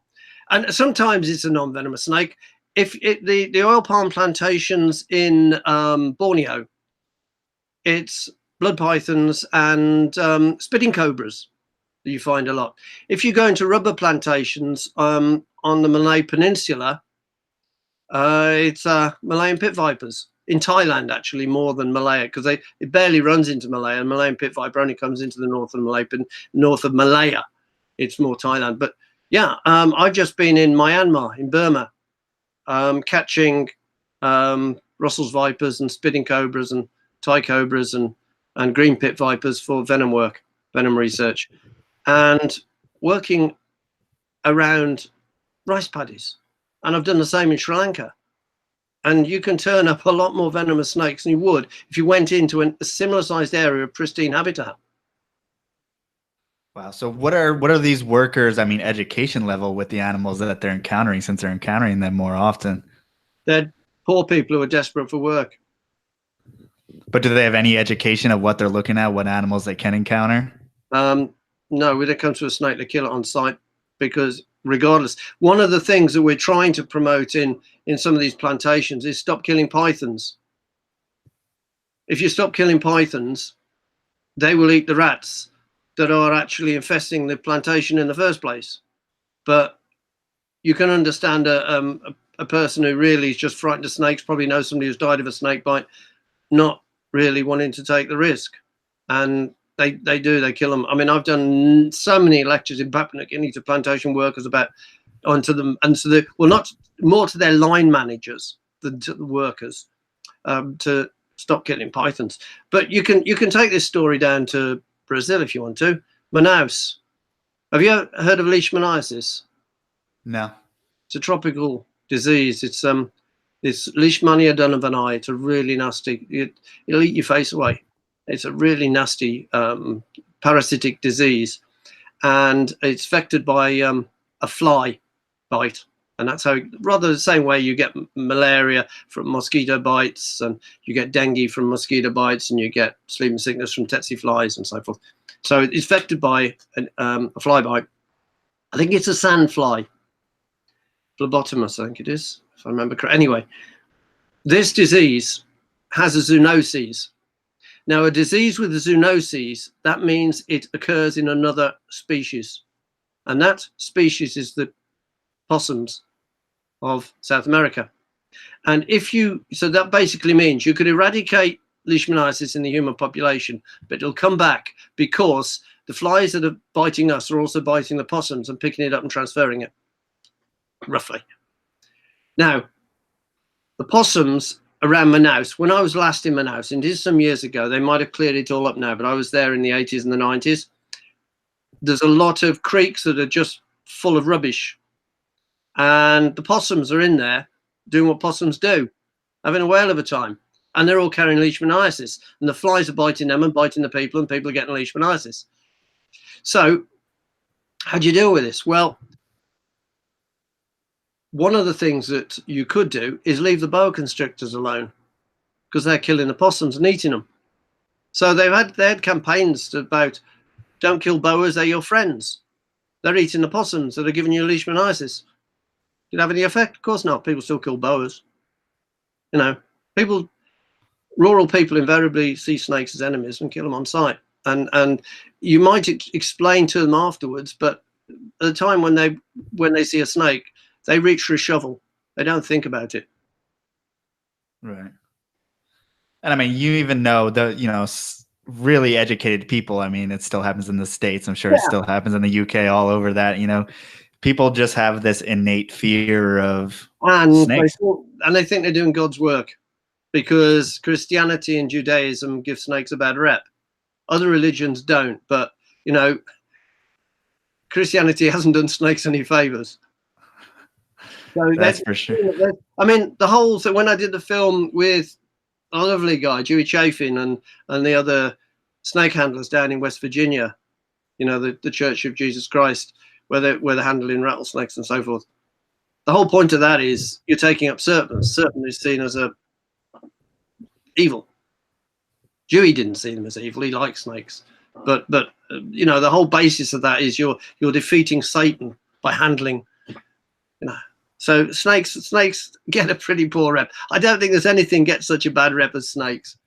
and sometimes it's a non-venomous snake. The oil palm plantations in Borneo, it's blood pythons and spitting cobras that you find a lot. If you go into rubber plantations on the Malay Peninsula, it's Malayan pit vipers. In Thailand, actually, more than Malaya, because it barely runs into Malaya, and Malayan pit viper only comes into the north of Malaya. It's more Thailand. But yeah, I've just been in Myanmar, in Burma, catching Russell's vipers and spitting cobras and Thai cobras and green pit vipers for venom research, and working around rice paddies. And I've done the same in Sri Lanka. And you can turn up a lot more venomous snakes than you would if you went into a similar sized area of pristine habitat.
Wow. So what are these workers, I mean, education level with the animals that they're encountering, since they're encountering them more often?
They're poor people who are desperate for work.
But do they have any education of what they're looking at, what animals they can encounter?
No, when it comes to a snake, they kill it on sight, because regardless, one of the things that we're trying to promote in some of these plantations is stop killing pythons. If you stop killing pythons, they will eat the rats that are actually infesting the plantation in the first place. But you can understand a person who really is just frightened of snakes, probably knows somebody who's died of a snake bite, not really wanting to take the risk. And they kill them. I mean, I've done so many lectures in Papua New Guinea to plantation workers about onto them, and to the, well, not more to their line managers than to the workers, to stop killing pythons. But you can take this story down to Brazil if you want to. Manaus. Have you heard of leishmaniasis?
No.
It's a tropical disease. It's Leishmania donovani. It's a really nasty. It'll eat your face away. It's a really nasty parasitic disease, and it's vectored by a fly bite. And that's how, rather the same way you get malaria from mosquito bites, and you get dengue from mosquito bites, and you get sleeping sickness from tsetse flies and so forth. So it's vectored by a fly bite. I think it's a sand fly, phlebotomous, I think it is, if I remember correctly. Anyway, this disease has a zoonoses. Now, a disease with a zoonoses, that means it occurs in another species, and that species is the possums of South America. And so that basically means you could eradicate leishmaniasis in the human population, but it'll come back because the flies that are biting us are also biting the possums and picking it up and transferring it, roughly. Now, the possums around Manaus, when I was last in Manaus, and it is some years ago, they might have cleared it all up now, but I was there in the 80s and the 90s. There's a lot of creeks that are just full of rubbish. And the possums are in there doing what possums do, having a whale of a time. And they're all carrying leishmaniasis. And the flies are biting them and biting the people, and people are getting leishmaniasis. So how do you deal with this? Well, one of the things that you could do is leave the boa constrictors alone, because they're killing the possums and eating them. So they had campaigns about don't kill boas, they're your friends. They're eating the possums that are giving you leishmaniasis. Did it have any effect? Of course not. People still kill boas. You know, rural people invariably see snakes as enemies and kill them on sight. And you might explain to them afterwards, but at the time when they see a snake, they reach for a shovel. They don't think about it.
Right. And I mean, you even know really educated people. I mean, it still happens in the States. I'm sure it
Yeah.
still happens in the UK, all over that. You know, people just have this innate fear of
And
snakes.
they think they're doing God's work because Christianity and Judaism give snakes a bad rep. Other religions don't, but you know, Christianity hasn't done snakes any favors. So
That's for sure.
I mean, the whole thing, when I did the film with a lovely guy, Dewey Chafin, and the other snake handlers down in West Virginia, you know, the Church of Jesus Christ, where they're handling rattlesnakes and so forth. The whole point of that is you're taking up serpents. Serpent is seen as a evil. Dewey didn't see them as evil. He likes snakes, but you know, the whole basis of that is you're defeating Satan by handling, you know. So snakes get a pretty poor rep. I don't think there's anything gets such a bad rep as snakes.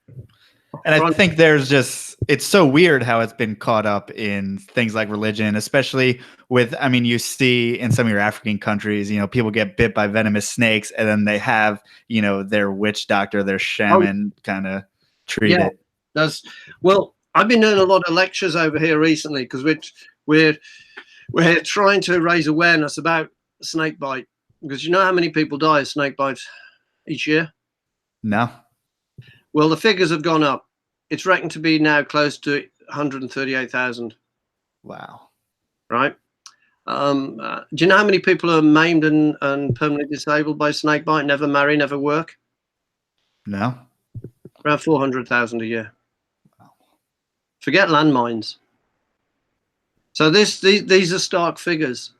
And I think it's so weird how it's been caught up in things like religion, especially with, I mean, you see in some of your African countries, you know, people get bit by venomous snakes and then they have, you know, their witch doctor, their shaman kind of treat it.
Well, I've been doing a lot of lectures over here recently because we're trying to raise awareness about snake bite, because you know how many people die of snake bites each year?
No.
Well, the figures have gone up. It's reckoned to be now close to 138,000.
Wow.
Right. Do you know how many people are maimed and permanently disabled by snake bite? Never marry, never work.
No.
Around 400,000 a year. Forget landmines. So these are stark figures,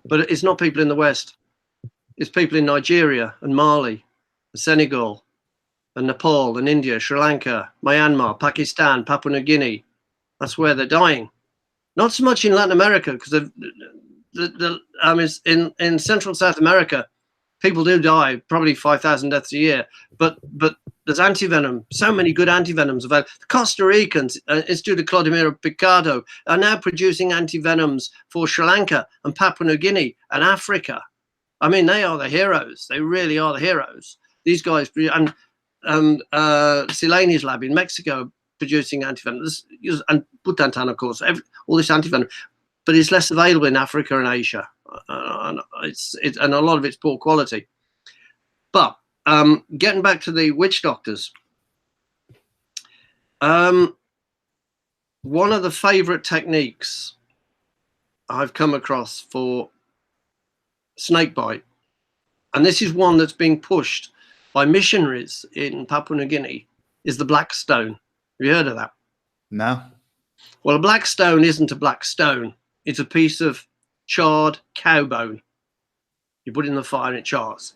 but it's not people in the West. It's people in Nigeria and Mali, and Senegal, and Nepal and India, Sri Lanka, Myanmar, Pakistan, Papua New Guinea. That's where they're dying. Not so much in Latin America, because in Central and South America, people do die, probably 5,000 deaths a year. But there's antivenom, so many good antivenoms available. The Costa Ricans, Instituto Clodomiro Picado, are now producing antivenoms for Sri Lanka and Papua New Guinea and Africa. I mean, they are the heroes. They really are the heroes. These guys, and Silani's lab in Mexico producing antivenom, and Butantan, of course, all this antivenom, but it's less available in Africa and Asia, and and a lot of it's poor quality. But getting back to the witch doctors, one of the favorite techniques I've come across for snake bite, and this is one that's being pushed by missionaries in Papua New Guinea, is the black stone. Have you heard of that?
No.
Well, a black stone isn't a black stone. It's a piece of charred cow bone. You put it in the fire and it chars.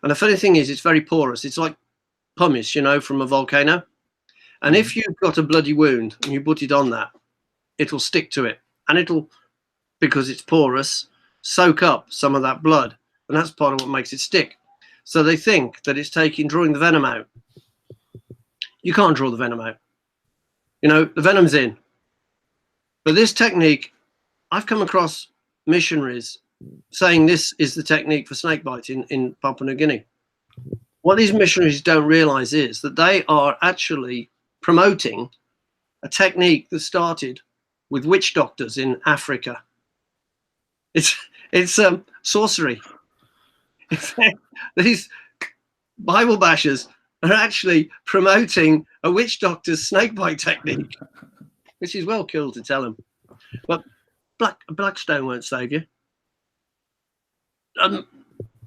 And the funny thing is, it's very porous. It's like pumice, you know, from a volcano. And if you've got a bloody wound and you put it on that, it'll stick to it. And it'll, because it's porous, soak up some of that blood. And that's part of what makes it stick. So they think that it's drawing the venom out. You can't draw the venom out. You know, the venom's in. But this technique, I've come across missionaries saying this is the technique for snake bite in Papua New Guinea. What these missionaries don't realize is that they are actually promoting a technique that started with witch doctors in Africa. It's sorcery. These Bible bashers are actually promoting a witch doctor's snakebite technique, which is well cool to tell them. But black stone won't save you.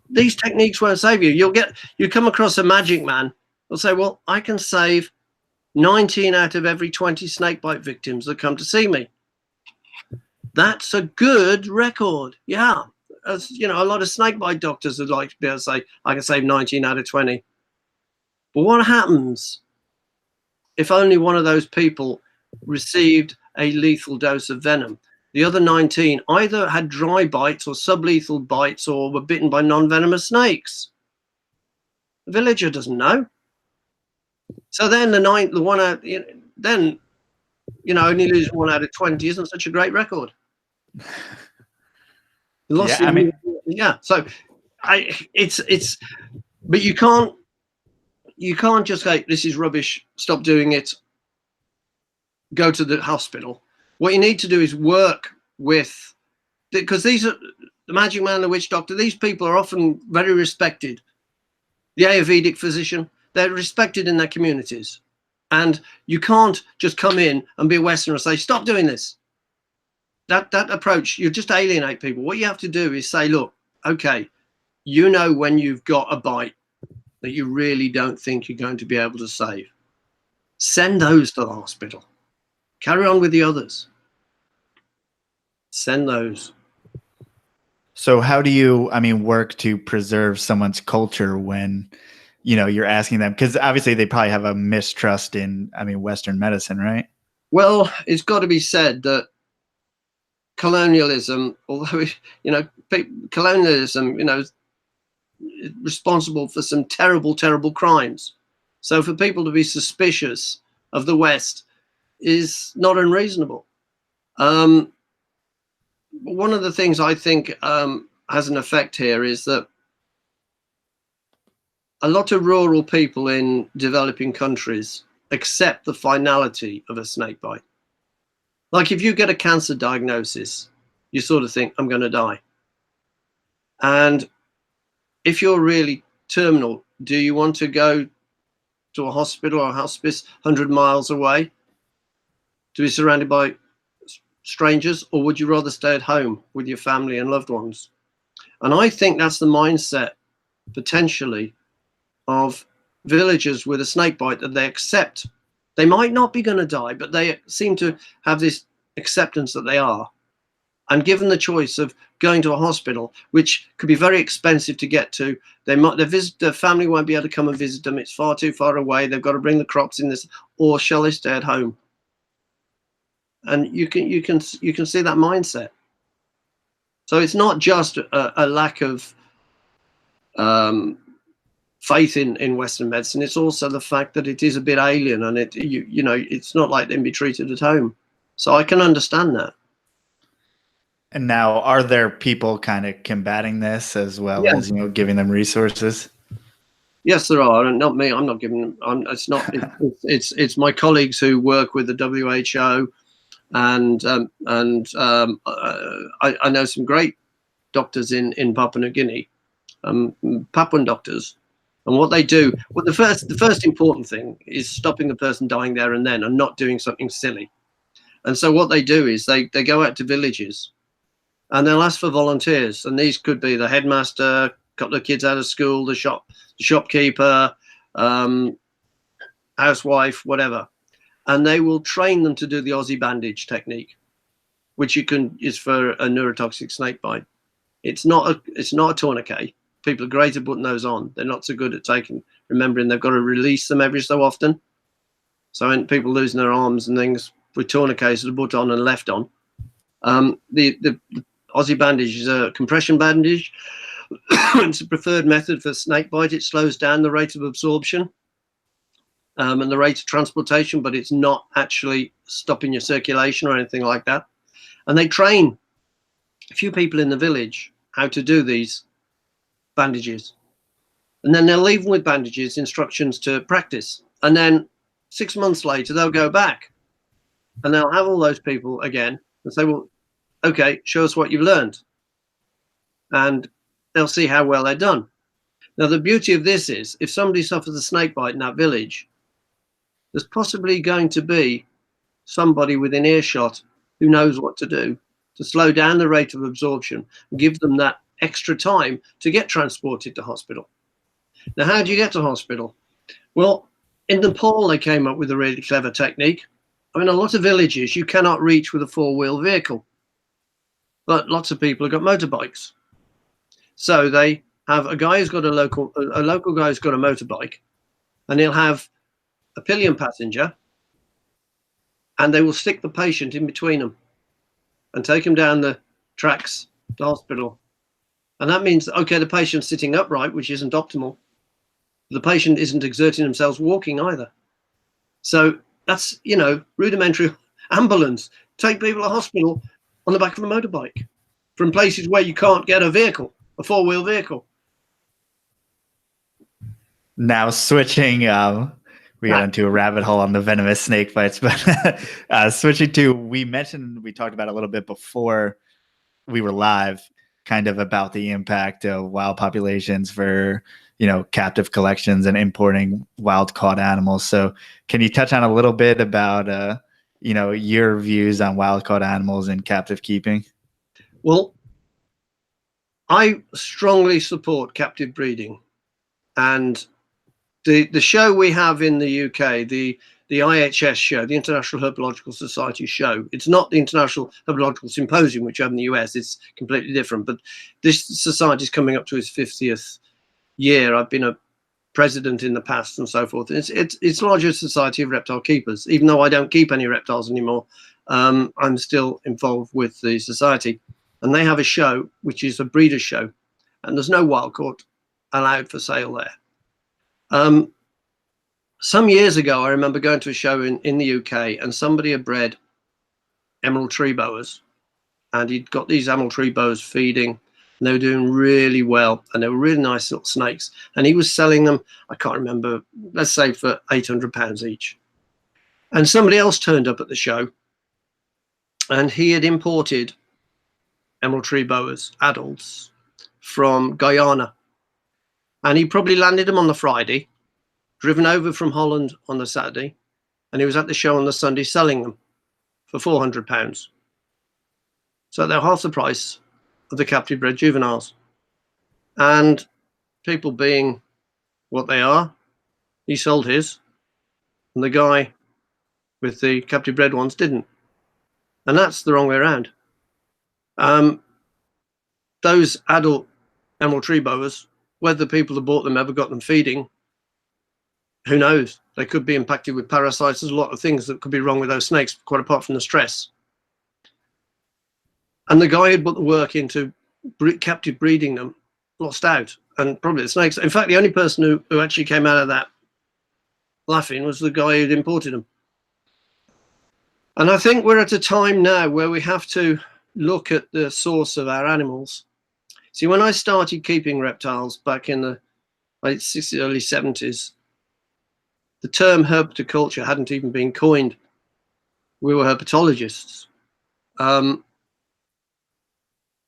These techniques won't save you. You come across a magic man. They'll say, "Well, I can save 19 out of every 20 snakebite victims that come to see me." That's a good record. Yeah. As you know, a lot of snakebite doctors would like to be able to say, I can save 19 out of 20. But what happens if only one of those people received a lethal dose of venom? The other 19 either had dry bites or sublethal bites or were bitten by non-venomous snakes. The villager doesn't know. So then only lose 1 out of 20 isn't such a great record. Yeah. So but you can't just say this is rubbish, stop doing it. go to the hospital. What you need to do is work with, because these are the magic man, the witch doctor, these people are often very respected. The Ayurvedic physician, they're respected in their communities. And you can't just come in and be a Westerner and say, stop doing this. That approach, you just alienate people. What you have to do is say, look, okay, you know when you've got a bite that you really don't think you're going to be able to save. Send those to the hospital. Carry on with the others. Send those.
So how do you, I mean, work to preserve someone's culture when, you know, you're asking them? Because obviously they probably have a mistrust in, I mean, Western medicine, right?
Well, it's got to be said that colonialism, although, you know, colonialism, you know, is responsible for some terrible, terrible crimes. So for people to be suspicious of the West is not unreasonable. One of the things I think has an effect here is that a lot of rural people in developing countries accept the finality of a snake bite. Like if you get a cancer diagnosis, you sort of think, I'm going to die. And if you're really terminal, do you want to go to a hospital or a hospice 100 miles away to be surrounded by strangers, or would you rather stay at home with your family and loved ones? And I think that's the mindset potentially of villagers with a snake bite, that they accept they might not be going to die, but they seem to have this acceptance that they are. And given the choice of going to a hospital, which could be very expensive to get to, their family won't be able to come and visit them. It's far too far away. They've got to bring the crops in this, or shall they stay at home? And you can see that mindset. So it's not just a lack of faith in Western medicine. It's also the fact that it is a bit alien, and you know, it's not like them be treated at home. So I can understand that.
And now, are there people kind of combating this as well as, you know, giving them resources?
Yes, there are, and not me. I'm not giving them. It's not. It's my colleagues who work with the WHO, and I know some great doctors in Papua New Guinea, Papuan doctors, and what they do. Well, the first important thing is stopping the person dying there and then, and not doing something silly. And so what they do is they go out to villages, and they'll ask for volunteers, and these could be the headmaster, a couple of kids out of school, the shopkeeper, housewife, whatever, and they will train them to do the Aussie bandage technique, which is for a neurotoxic snake bite. It's not a tourniquet. People are great at putting those on. They're not so good at remembering they've got to release them every so often. So when people losing their arms and things with tourniquets that are put on and left on, the Aussie bandage is a compression bandage. It's a preferred method for snake bite. It slows down the rate of absorption and the rate of transportation, but it's not actually stopping your circulation or anything like that. And they train a few people in the village how to do these bandages. And then they'll leave them with bandages, instructions to practice. And then 6 months later, they'll go back and they'll have all those people again and say, well, okay, show us what you've learned. And they'll see how well they're done. Now, the beauty of this is, if somebody suffers a snake bite in that village, there's possibly going to be somebody within earshot who knows what to do to slow down the rate of absorption and give them that extra time to get transported to hospital. Now, how do you get to hospital? Well, in Nepal, they came up with a really clever technique. I mean, a lot of villages you cannot reach with a four-wheel vehicle, but lots of people have got motorbikes. So they have a guy who's got a local guy who's got a motorbike, and he'll have a pillion passenger, and they will stick the patient in between them and take him down the tracks to hospital. And that means, okay, the patient's sitting upright, which isn't optimal. The patient isn't exerting themselves walking either. So that's, you know, rudimentary ambulance. Take people to hospital on the back of a motorbike from places where you can't get a vehicle, a four-wheel vehicle.
Now switching, we got into a rabbit hole on the venomous snake bites. But switching to, we talked about a little bit before we were live, kind of about the impact of wild populations for, captive collections and importing wild caught animals. So can you touch on a little bit about, your views on wild caught animals and captive keeping?
Well, I strongly support captive breeding, and the show we have in the UK, the IHS show, the International Herpetological Society show. It's not the International Herpetological Symposium, which you have in the US. It's completely different. But this society is coming up to its 50th year. I've been a president in the past and so forth. It's larger society of reptile keepers. Even though I don't keep any reptiles anymore, I'm still involved with the society. And they have a show, which is a breeder show. And there's no wild caught allowed for sale there. Some years ago, I remember going to a show in the UK, and somebody had bred emerald tree boas, and he'd got these emerald tree boas feeding, and they were doing really well, and they were really nice little snakes, and he was selling them, I can't remember, let's say for £800 each. And somebody else turned up at the show, and he had imported emerald tree boas, adults, from Guyana, and he probably landed them on the Friday, driven over from Holland on the Saturday, and he was at the show on the Sunday selling them for £400. So they're half the price of the captive bred juveniles. And people being what they are, he sold his, and the guy with the captive bred ones didn't. And that's the wrong way around. Those adult emerald tree boas, whether the people that bought them ever got them feeding, who knows? They could be impacted with parasites. There's a lot of things that could be wrong with those snakes, quite apart from the stress. And the guy who'd put the work into captive breeding them lost out, and probably the snakes. In fact, the only person who actually came out of that laughing was the guy who'd imported them. And I think we're at a time now where we have to look at the source of our animals. See, when I started keeping reptiles back in the late 60s, early 70s, the term herpetoculture hadn't even been coined. We were herpetologists. And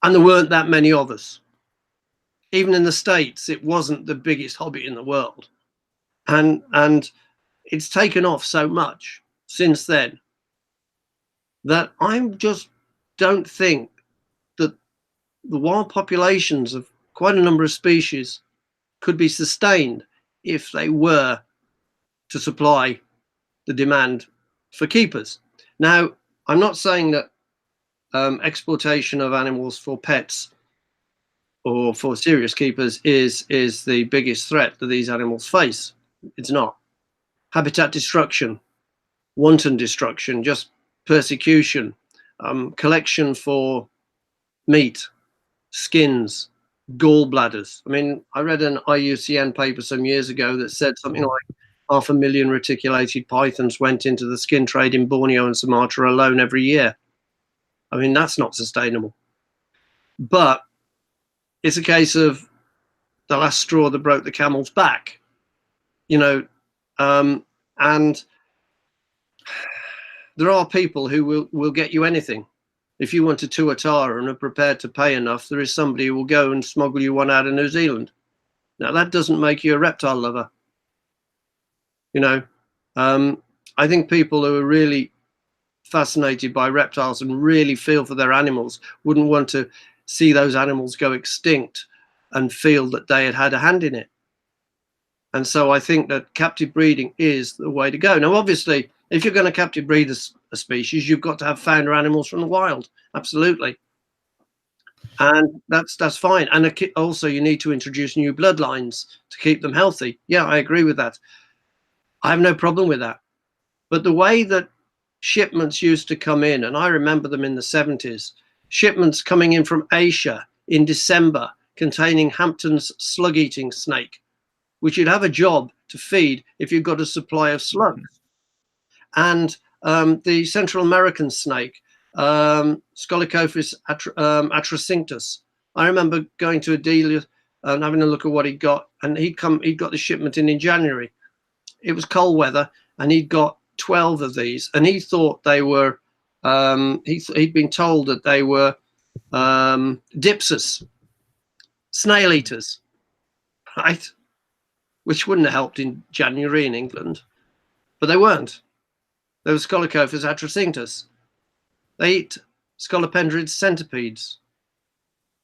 there weren't that many of us. Even in the States, it wasn't the biggest hobby in the world. And it's taken off so much since then that I just don't think that the wild populations of quite a number of species could be sustained if they were to supply the demand for keepers. Now, I'm not saying that exploitation of animals for pets or for serious keepers is the biggest threat that these animals face. It's not. Habitat destruction, wanton destruction, just persecution, collection for meat, skins, gallbladders. I mean, I read an IUCN paper some years ago that said something like 500,000 reticulated pythons went into the skin trade in Borneo and Sumatra alone every year. I mean, that's not sustainable. But it's a case of the last straw that broke the camel's back, and there are people who will get you anything. If you want a tuatara and are prepared to pay enough, there is somebody who will go and smuggle you one out of New Zealand. Now, that doesn't make you a reptile lover. I think people who are really fascinated by reptiles and really feel for their animals wouldn't want to see those animals go extinct and feel that they had a hand in it. And so I think that captive breeding is the way to go. Now, obviously, if you're going to captive breed a species, you've got to have founder animals from the wild. Absolutely. And that's fine. And also you need to introduce new bloodlines to keep them healthy. Yeah, I agree with that. I have no problem with that. But the way that shipments used to come in, and I remember them in the 70s, shipments coming in from Asia in December containing Hampton's slug-eating snake, which you'd have a job to feed if you've got a supply of slugs. And the Central American snake, Scolycophis atrocinctus. I remember going to a dealer and having a look at what he got, and he'd got the shipment in January. it was cold weather, and he'd got 12 of these, and he thought they were, he'd been told that they were dipsus, snail eaters, right? Which wouldn't have helped in January in England, but they weren't. They were Scolocophus atrocinctus. They eat scolopendrid centipedes.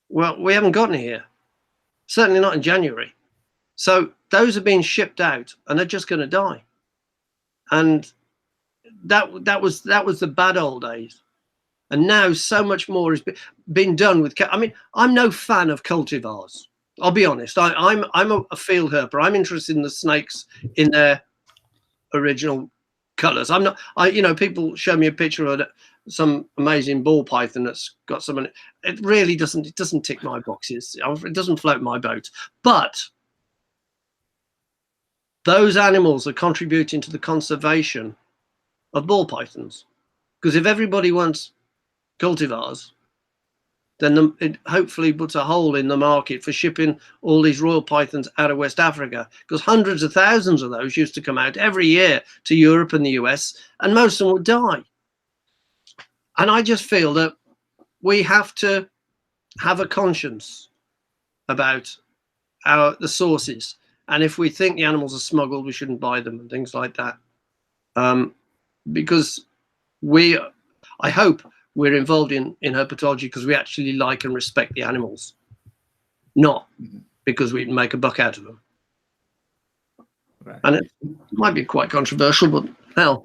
Well, we haven't gotten here, certainly not in January. So those are being shipped out, and they're just going to die. And that was the bad old days. And now so much more has been done with. I mean, I'm no fan of cultivars. I'll be honest. I'm a field herper. I'm interested in the snakes in their original colours. I'm not. You know, people show me a picture of some amazing ball python that's got some. It really doesn't. It doesn't tick my boxes. It doesn't float my boat. But those animals are contributing to the conservation of ball pythons, because if everybody wants cultivars, then it hopefully puts a hole in the market for shipping all these royal pythons out of West Africa, because hundreds of thousands of those used to come out every year to Europe and the US, and most of them would die. And I just feel that we have to have a conscience about the sources, and if we think the animals are smuggled, we shouldn't buy them and things like that, because I hope we're involved in herpetology because we actually like and respect the animals, not because we make a buck out of them. Right. And it might be quite controversial, but hell,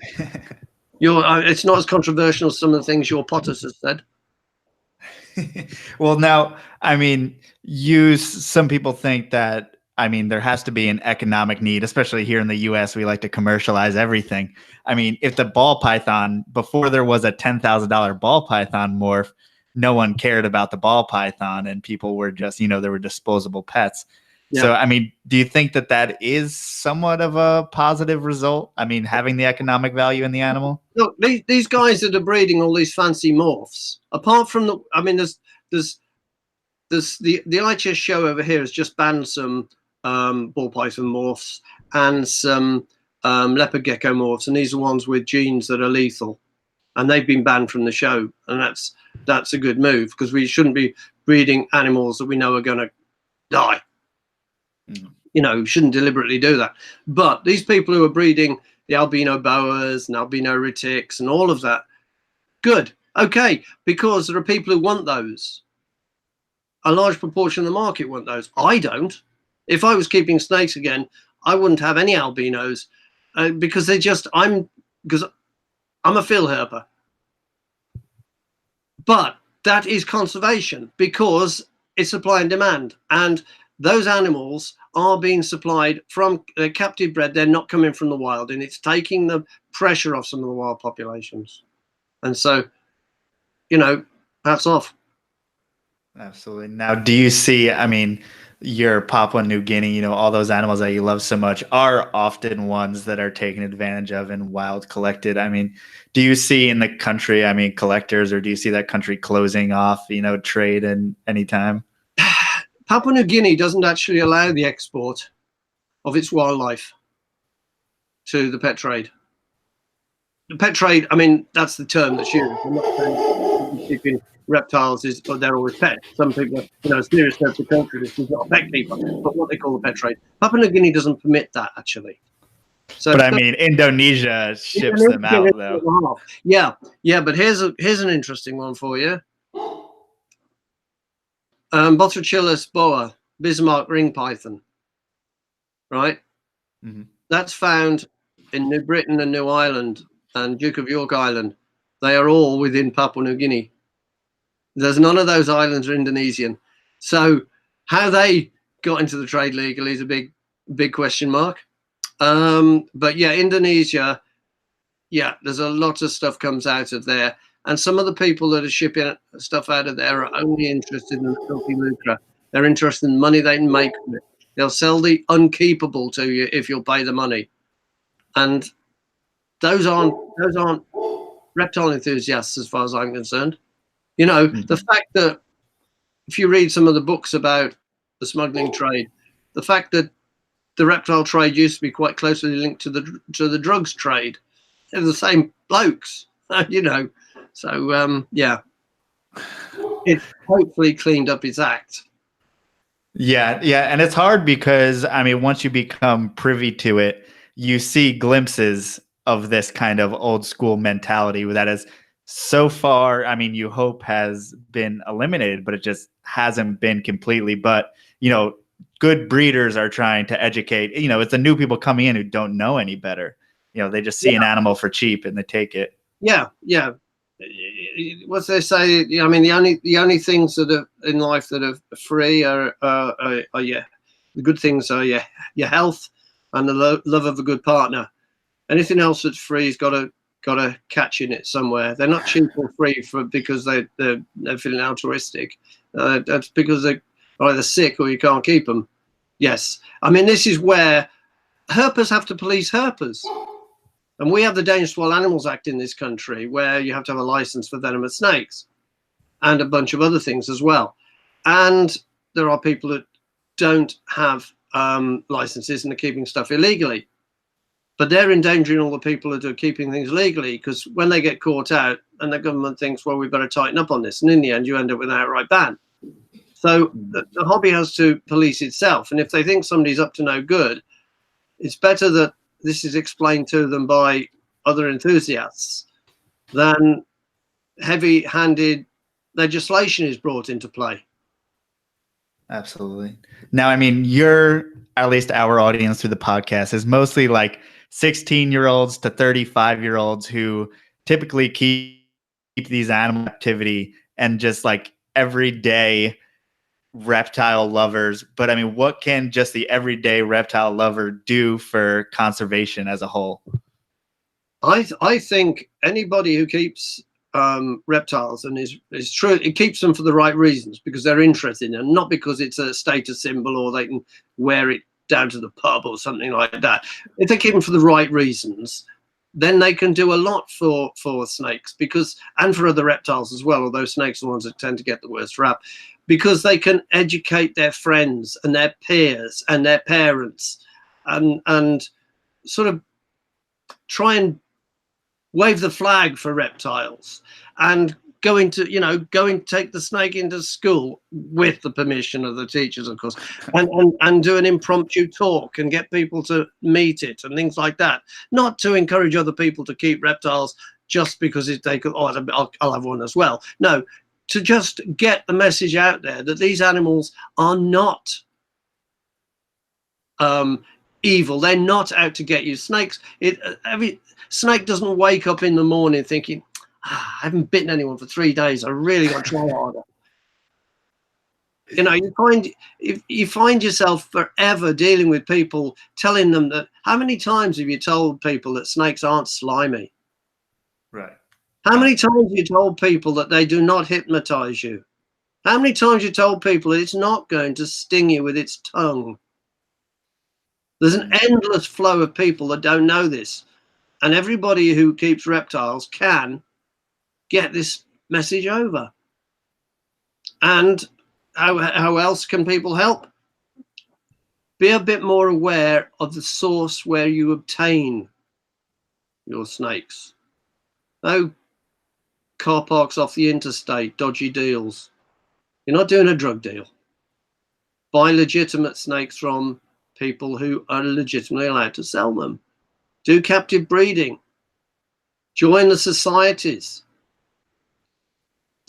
it's not as controversial as some of the things your Potters has said.
Well, now, I mean, some people think that, I mean, there has to be an economic need, especially here in the US. We like to commercialize everything. I mean, if the ball python, before there was a $10,000 ball python morph, no one cared about the ball python, and people were just, you know, there were disposable pets. Yeah. So, I mean, do you think that that is somewhat of a positive result? I mean, having the economic value in the animal?
Look, these guys that are breeding all these fancy morphs, apart from the, I mean, there's the IHS show over here has just banned some ball python morphs and some leopard gecko morphs, and these are ones with genes that are lethal, and they've been banned from the show, and that's a good move, because we shouldn't be breeding animals that we know are going to die. You know, shouldn't deliberately do that. But these people who are breeding the albino boas and albino retics and all of that, good, okay, because there are people who want those. A large proportion of the market want those. I don't. If I was keeping snakes again, I wouldn't have any albinos, because I'm a field herper. But that is conservation, because it's supply and demand, and those animals are being supplied from captive bred. They're not coming from the wild, and it's taking the pressure off some of the wild populations. And so, you know, hats off.
Absolutely. Now, do you see, I mean, your Papua New Guinea, you know, all those animals that you love so much are often ones that are taken advantage of and wild collected. I mean, do you see in the country, I mean, collectors, or do you see that country closing off, you know, trade in any time?
Papua New Guinea doesn't actually allow the export of its wildlife to the pet trade. The pet trade, I mean, that's the term that's used. I'm not saying keeping reptiles they're always pets. Some people, you know, serious herpetologist is not a pet keeper, but what they call the pet trade. Papua New Guinea doesn't permit that, actually. So,
but I mean, Indonesia ships them out, though.
Yeah, but here's an interesting one for you. Botrachilus boa, Bismarck ring python, right? Mm-hmm. That's found in New Britain and New Ireland and Duke of York Island. They are all within Papua New Guinea. There's none of those islands are Indonesian. So how they got into the trade legally is a big question mark. But yeah, Indonesia, yeah, there's a lot of stuff comes out of there. And some of the people that are shipping stuff out of there are only interested in the filthy lucre. They're interested in money they can make from it. They'll sell the unkeepable to you if you'll pay the money. And those aren't reptile enthusiasts, as far as I'm concerned. You know, the fact that if you read some of the books about the smuggling trade, the fact that the reptile trade used to be quite closely linked to the drugs trade. They're the same blokes, you know. So yeah, it hopefully cleaned up its act.
Yeah, yeah, and it's hard because I mean, once you become privy to it, you see glimpses of this kind of old school mentality that is so far, I mean, you hope has been eliminated, but it just hasn't been completely. But, you know, good breeders are trying to educate, you know, it's the new people coming in who don't know any better. You know, they just see an animal for cheap and they take it.
Yeah, yeah. What they say, I mean, the only things that are in life that are free are yeah, the good things are your health and the love of a good partner. Anything else that's free has got to catch in it somewhere. They're not cheap or free because they're feeling altruistic. That's because they're either sick or you can't keep them. Yes, I mean, this is where herpers have to police herpers. And we have the Dangerous Wild Animals Act in this country, where you have to have a license for venomous snakes and a bunch of other things as well. And there are people that don't have licenses and are keeping stuff illegally. But they're endangering all the people that are keeping things legally, because when they get caught out and the government thinks, well, we better tighten up on this. And in the end, you end up with an outright ban. So the hobby has to police itself. And if they think somebody's up to no good, it's better that this is explained to them by other enthusiasts than heavy-handed legislation is brought into play.
Absolutely. Now, I mean, at least our audience through the podcast is mostly like 16-year-olds to 35-year-olds who typically keep these animal activity and just like everyday reptile lovers. But I mean, what can just the everyday reptile lover do for conservation as a whole?
I think anybody who keeps reptiles and is true, it keeps them for the right reasons, because they're interested in them, not because it's a status symbol or they can wear it down to the pub or something like that. If they keep them for the right reasons, then they can do a lot for snakes, and for other reptiles as well, although snakes are the ones that tend to get the worst rap, because they can educate their friends and their peers and their parents and sort of try and wave the flag for reptiles and go and take the snake into school with the permission of the teachers, of course, and do an impromptu talk and get people to meet it and things like that. Not to encourage other people to keep reptiles just because they could, I'll have one as well. No, to just get the message out there that these animals are not evil. They're not out to get you. Snakes, every snake doesn't wake up in the morning thinking, I haven't bitten anyone for 3 days, I really got to try harder. You know, you find yourself forever dealing with people telling them that. How many times have you told people that snakes aren't slimy?
Right.
How many times have you told people that they do not hypnotize you? How many times you told people that it's not going to sting you with its tongue? There's an endless flow of people that don't know this. And everybody who keeps reptiles can get this message over. And how else can people help? Be a bit more aware of the source where you obtain your snakes. No car parks off the interstate, dodgy deals. You're not doing a drug deal. Buy legitimate snakes from people who are legitimately allowed to sell them. Do captive breeding. Join the societies.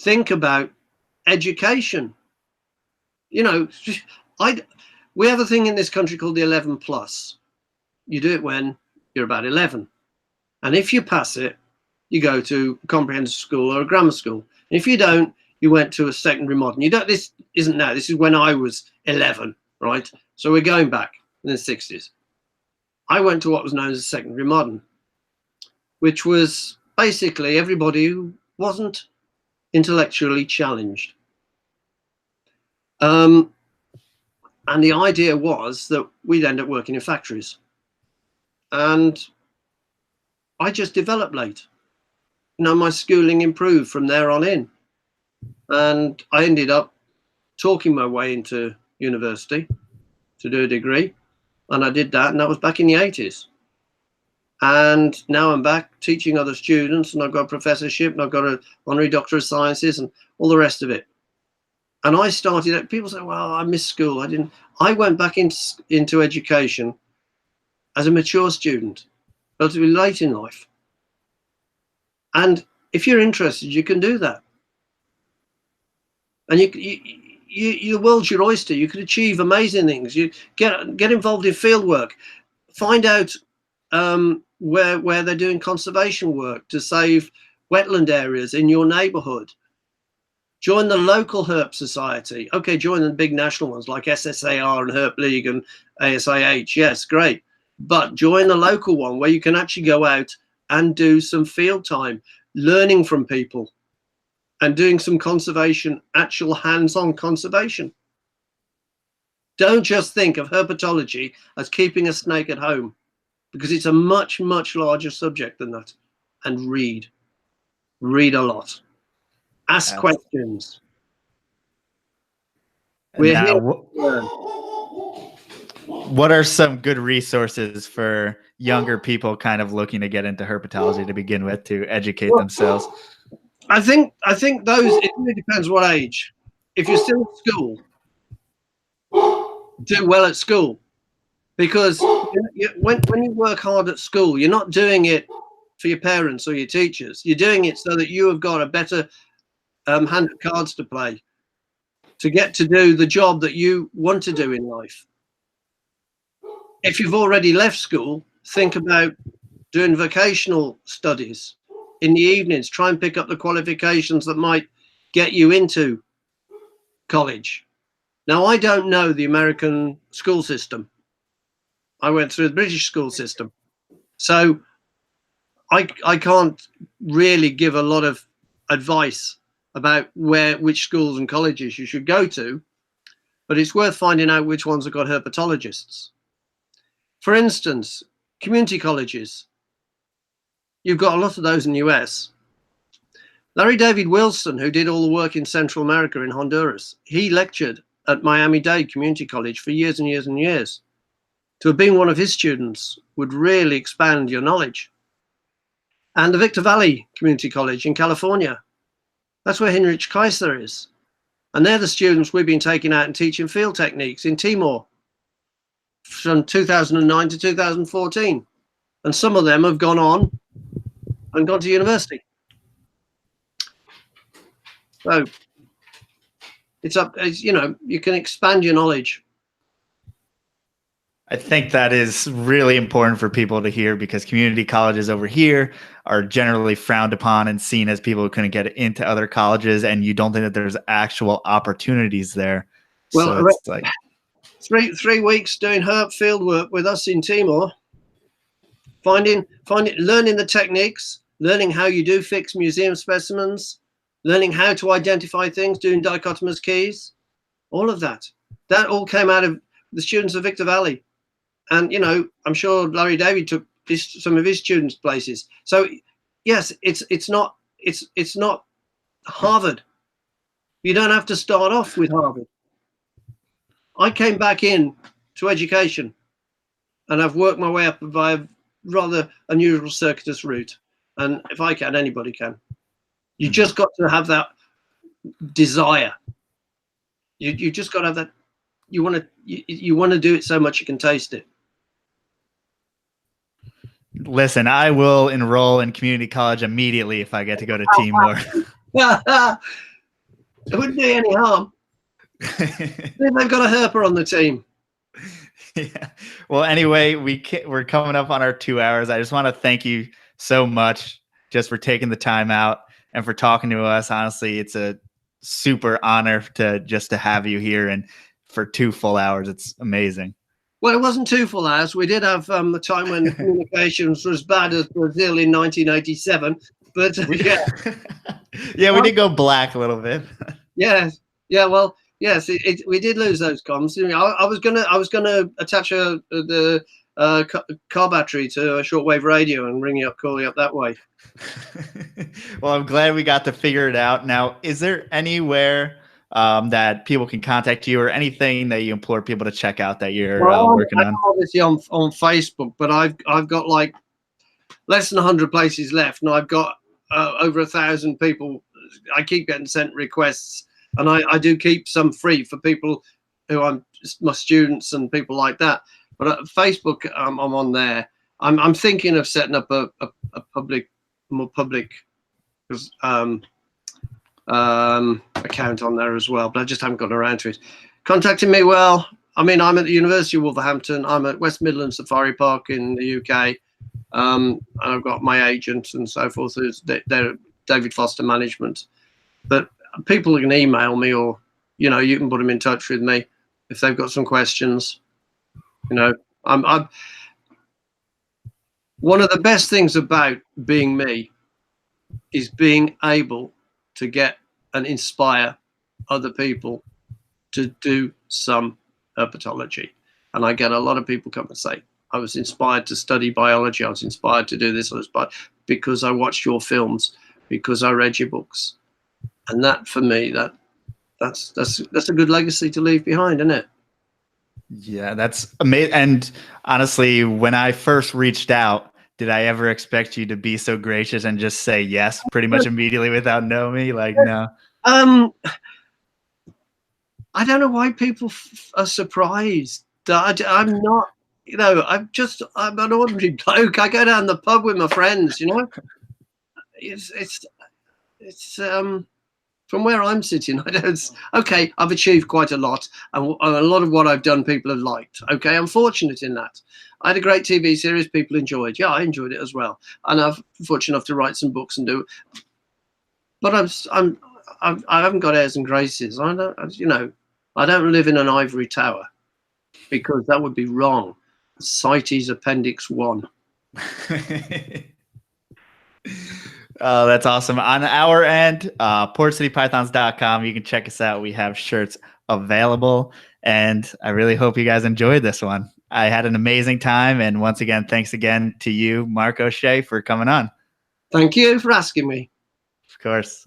Think about education. You know, we have a thing in this country called the 11 plus. You do it when you're about 11. And if you pass it, you go to a comprehensive school or a grammar school. And if you don't, you went to a secondary modern. This isn't now, this is when I was 11, right? So we're going back in the 60s. I went to what was known as a secondary modern, which was basically everybody who wasn't intellectually challenged. And the idea was that we'd end up working in factories. And I just developed late. You know, my schooling improved from there on in. And I ended up talking my way into university to do a degree. And I did that, and that was back in the 80s. And now I'm back teaching other students, and I've got a professorship, and I've got an honorary doctor of sciences, and all the rest of it. And I started, people say, well, I missed school. I went back into education as a mature student, relatively late in life. And if you're interested, you can do that. And the world's your oyster. You could achieve amazing things. You get involved in field work, find out where they're doing conservation work to save wetland areas in your neighborhood. Join the local herp society. Okay, join the big national ones like SSAR and Herp League and ASIH. Yes, great. But join the local one where you can actually go out and do some field time, learning from people and doing some conservation, actual hands-on conservation. Don't just think of herpetology as keeping a snake at home, because it's a much, much larger subject than that. And read a lot. Ask questions. We're
now,
here to learn.
What are some good resources for younger people kind of looking to get into herpetology to begin with, to educate themselves?
I think those, it really depends what age. If you're still at school, do well at school, because when you work hard at school, you're not doing it for your parents or your teachers. You're doing it so that you have got a better hand of cards to play, to get to do the job that you want to do in life. If you've already left school, think about doing vocational studies in the evenings. Try and pick up the qualifications that might get you into college. Now, I don't know the American school system. I went through the British school system. So I can't really give a lot of advice about which schools and colleges you should go to, but it's worth finding out which ones have got herpetologists. For instance, community colleges. You've got a lot of those in the US. Larry David Wilson, who did all the work in Central America in Honduras, he lectured at Miami-Dade Community College for years and years and years. To have been one of his students would really expand your knowledge. And the Victor Valley Community College in California, that's where Heinrich Keisler is. And they're the students we've been taking out and teaching field techniques in Timor from 2009 to 2014. And some of them have gone on and gone to university. So it's, you know, you can expand your knowledge.
I think that is really important for people to hear, because community colleges over here are generally frowned upon and seen as people who couldn't get into other colleges, and you don't think that there's actual opportunities there.
Well,
so it's like
3 weeks doing herp field work with us in Timor, learning the techniques, learning how you do fix museum specimens, learning how to identify things, doing dichotomous keys, all of that. That all came out of the students of Victor Valley. And, you know, I'm sure Larry David took some of his students places. So, yes, it's not Harvard. You don't have to start off with Harvard. I came back in to education, and I've worked my way up by a rather unusual circuitous route. And if I can, anybody can. You just got to have that desire. You just got to have that. You want to do it so much you can taste it.
Listen, I will enroll in community college immediately if I get to go to Timor.
It wouldn't do any harm. They've got a herper on the team.
Yeah. Well, anyway, we're coming up on our 2 hours. I just want to thank you so much just for taking the time out and for talking to us. Honestly, it's a super honor to have you here, and for 2 full hours. It's amazing.
Well, it wasn't 2 full hours. We did have a time when communications was as bad as Brazil in 1987. But yeah,
yeah, we did go black a little bit.
Yeah. Well, yes, we did lose those comms. I was gonna attach the car battery to a shortwave radio and ring you up, call you up that way.
Well, I'm glad we got to figure it out. Now, is there anywhere that people can contact you, or anything that you implore people to check out that you're
Well,
working
I'm
on?
obviously on Facebook, but I've got like less than 100 places left, and I've got over 1,000 people. I keep getting sent requests, and I do keep some free for people who I'm my students and people like that. But at Facebook, I'm on there. I'm thinking of setting up a more public account on there as well, but I just haven't got around to it. Contacting me, well, I mean, I'm at the University of Wolverhampton. I'm at West Midlands Safari Park in the UK. And I've got my agent and so forth. They're David Foster Management. But people can email me, or you can put them in touch with me if they've got some questions. I'm one of the best things about being me is being able to get and inspire other people to do some herpetology. And I get a lot of people come and say, I was inspired to study biology. I was inspired to do this. I was inspired because I watched your films, because I read your books. And that, for me, that's a good legacy to leave behind, isn't it?
Yeah, that's amazing. And honestly, when I first reached out, did I ever expect you to be so gracious and just say yes pretty much immediately without knowing me? Like, no.
I don't know why people are surprised. I'm not, I'm an ordinary bloke. I go down the pub with my friends, It's from where I'm sitting, okay, I've achieved quite a lot, and a lot of what I've done people have liked. Okay, I'm fortunate in that. I had a great TV series people enjoyed. Yeah, I enjoyed it as well, and I'm fortunate enough to write some books and do. But I haven't got airs and graces. I don't live in an ivory tower, because that would be wrong. CITES Appendix 1.
Oh, that's awesome. On our end, portcitypythons.com, you can check us out. We have shirts available, and I really hope you guys enjoyed this one. I had an amazing time, and once again, thanks again to you, Mark O'Shea, for coming on.
Thank you for asking me.
Of course.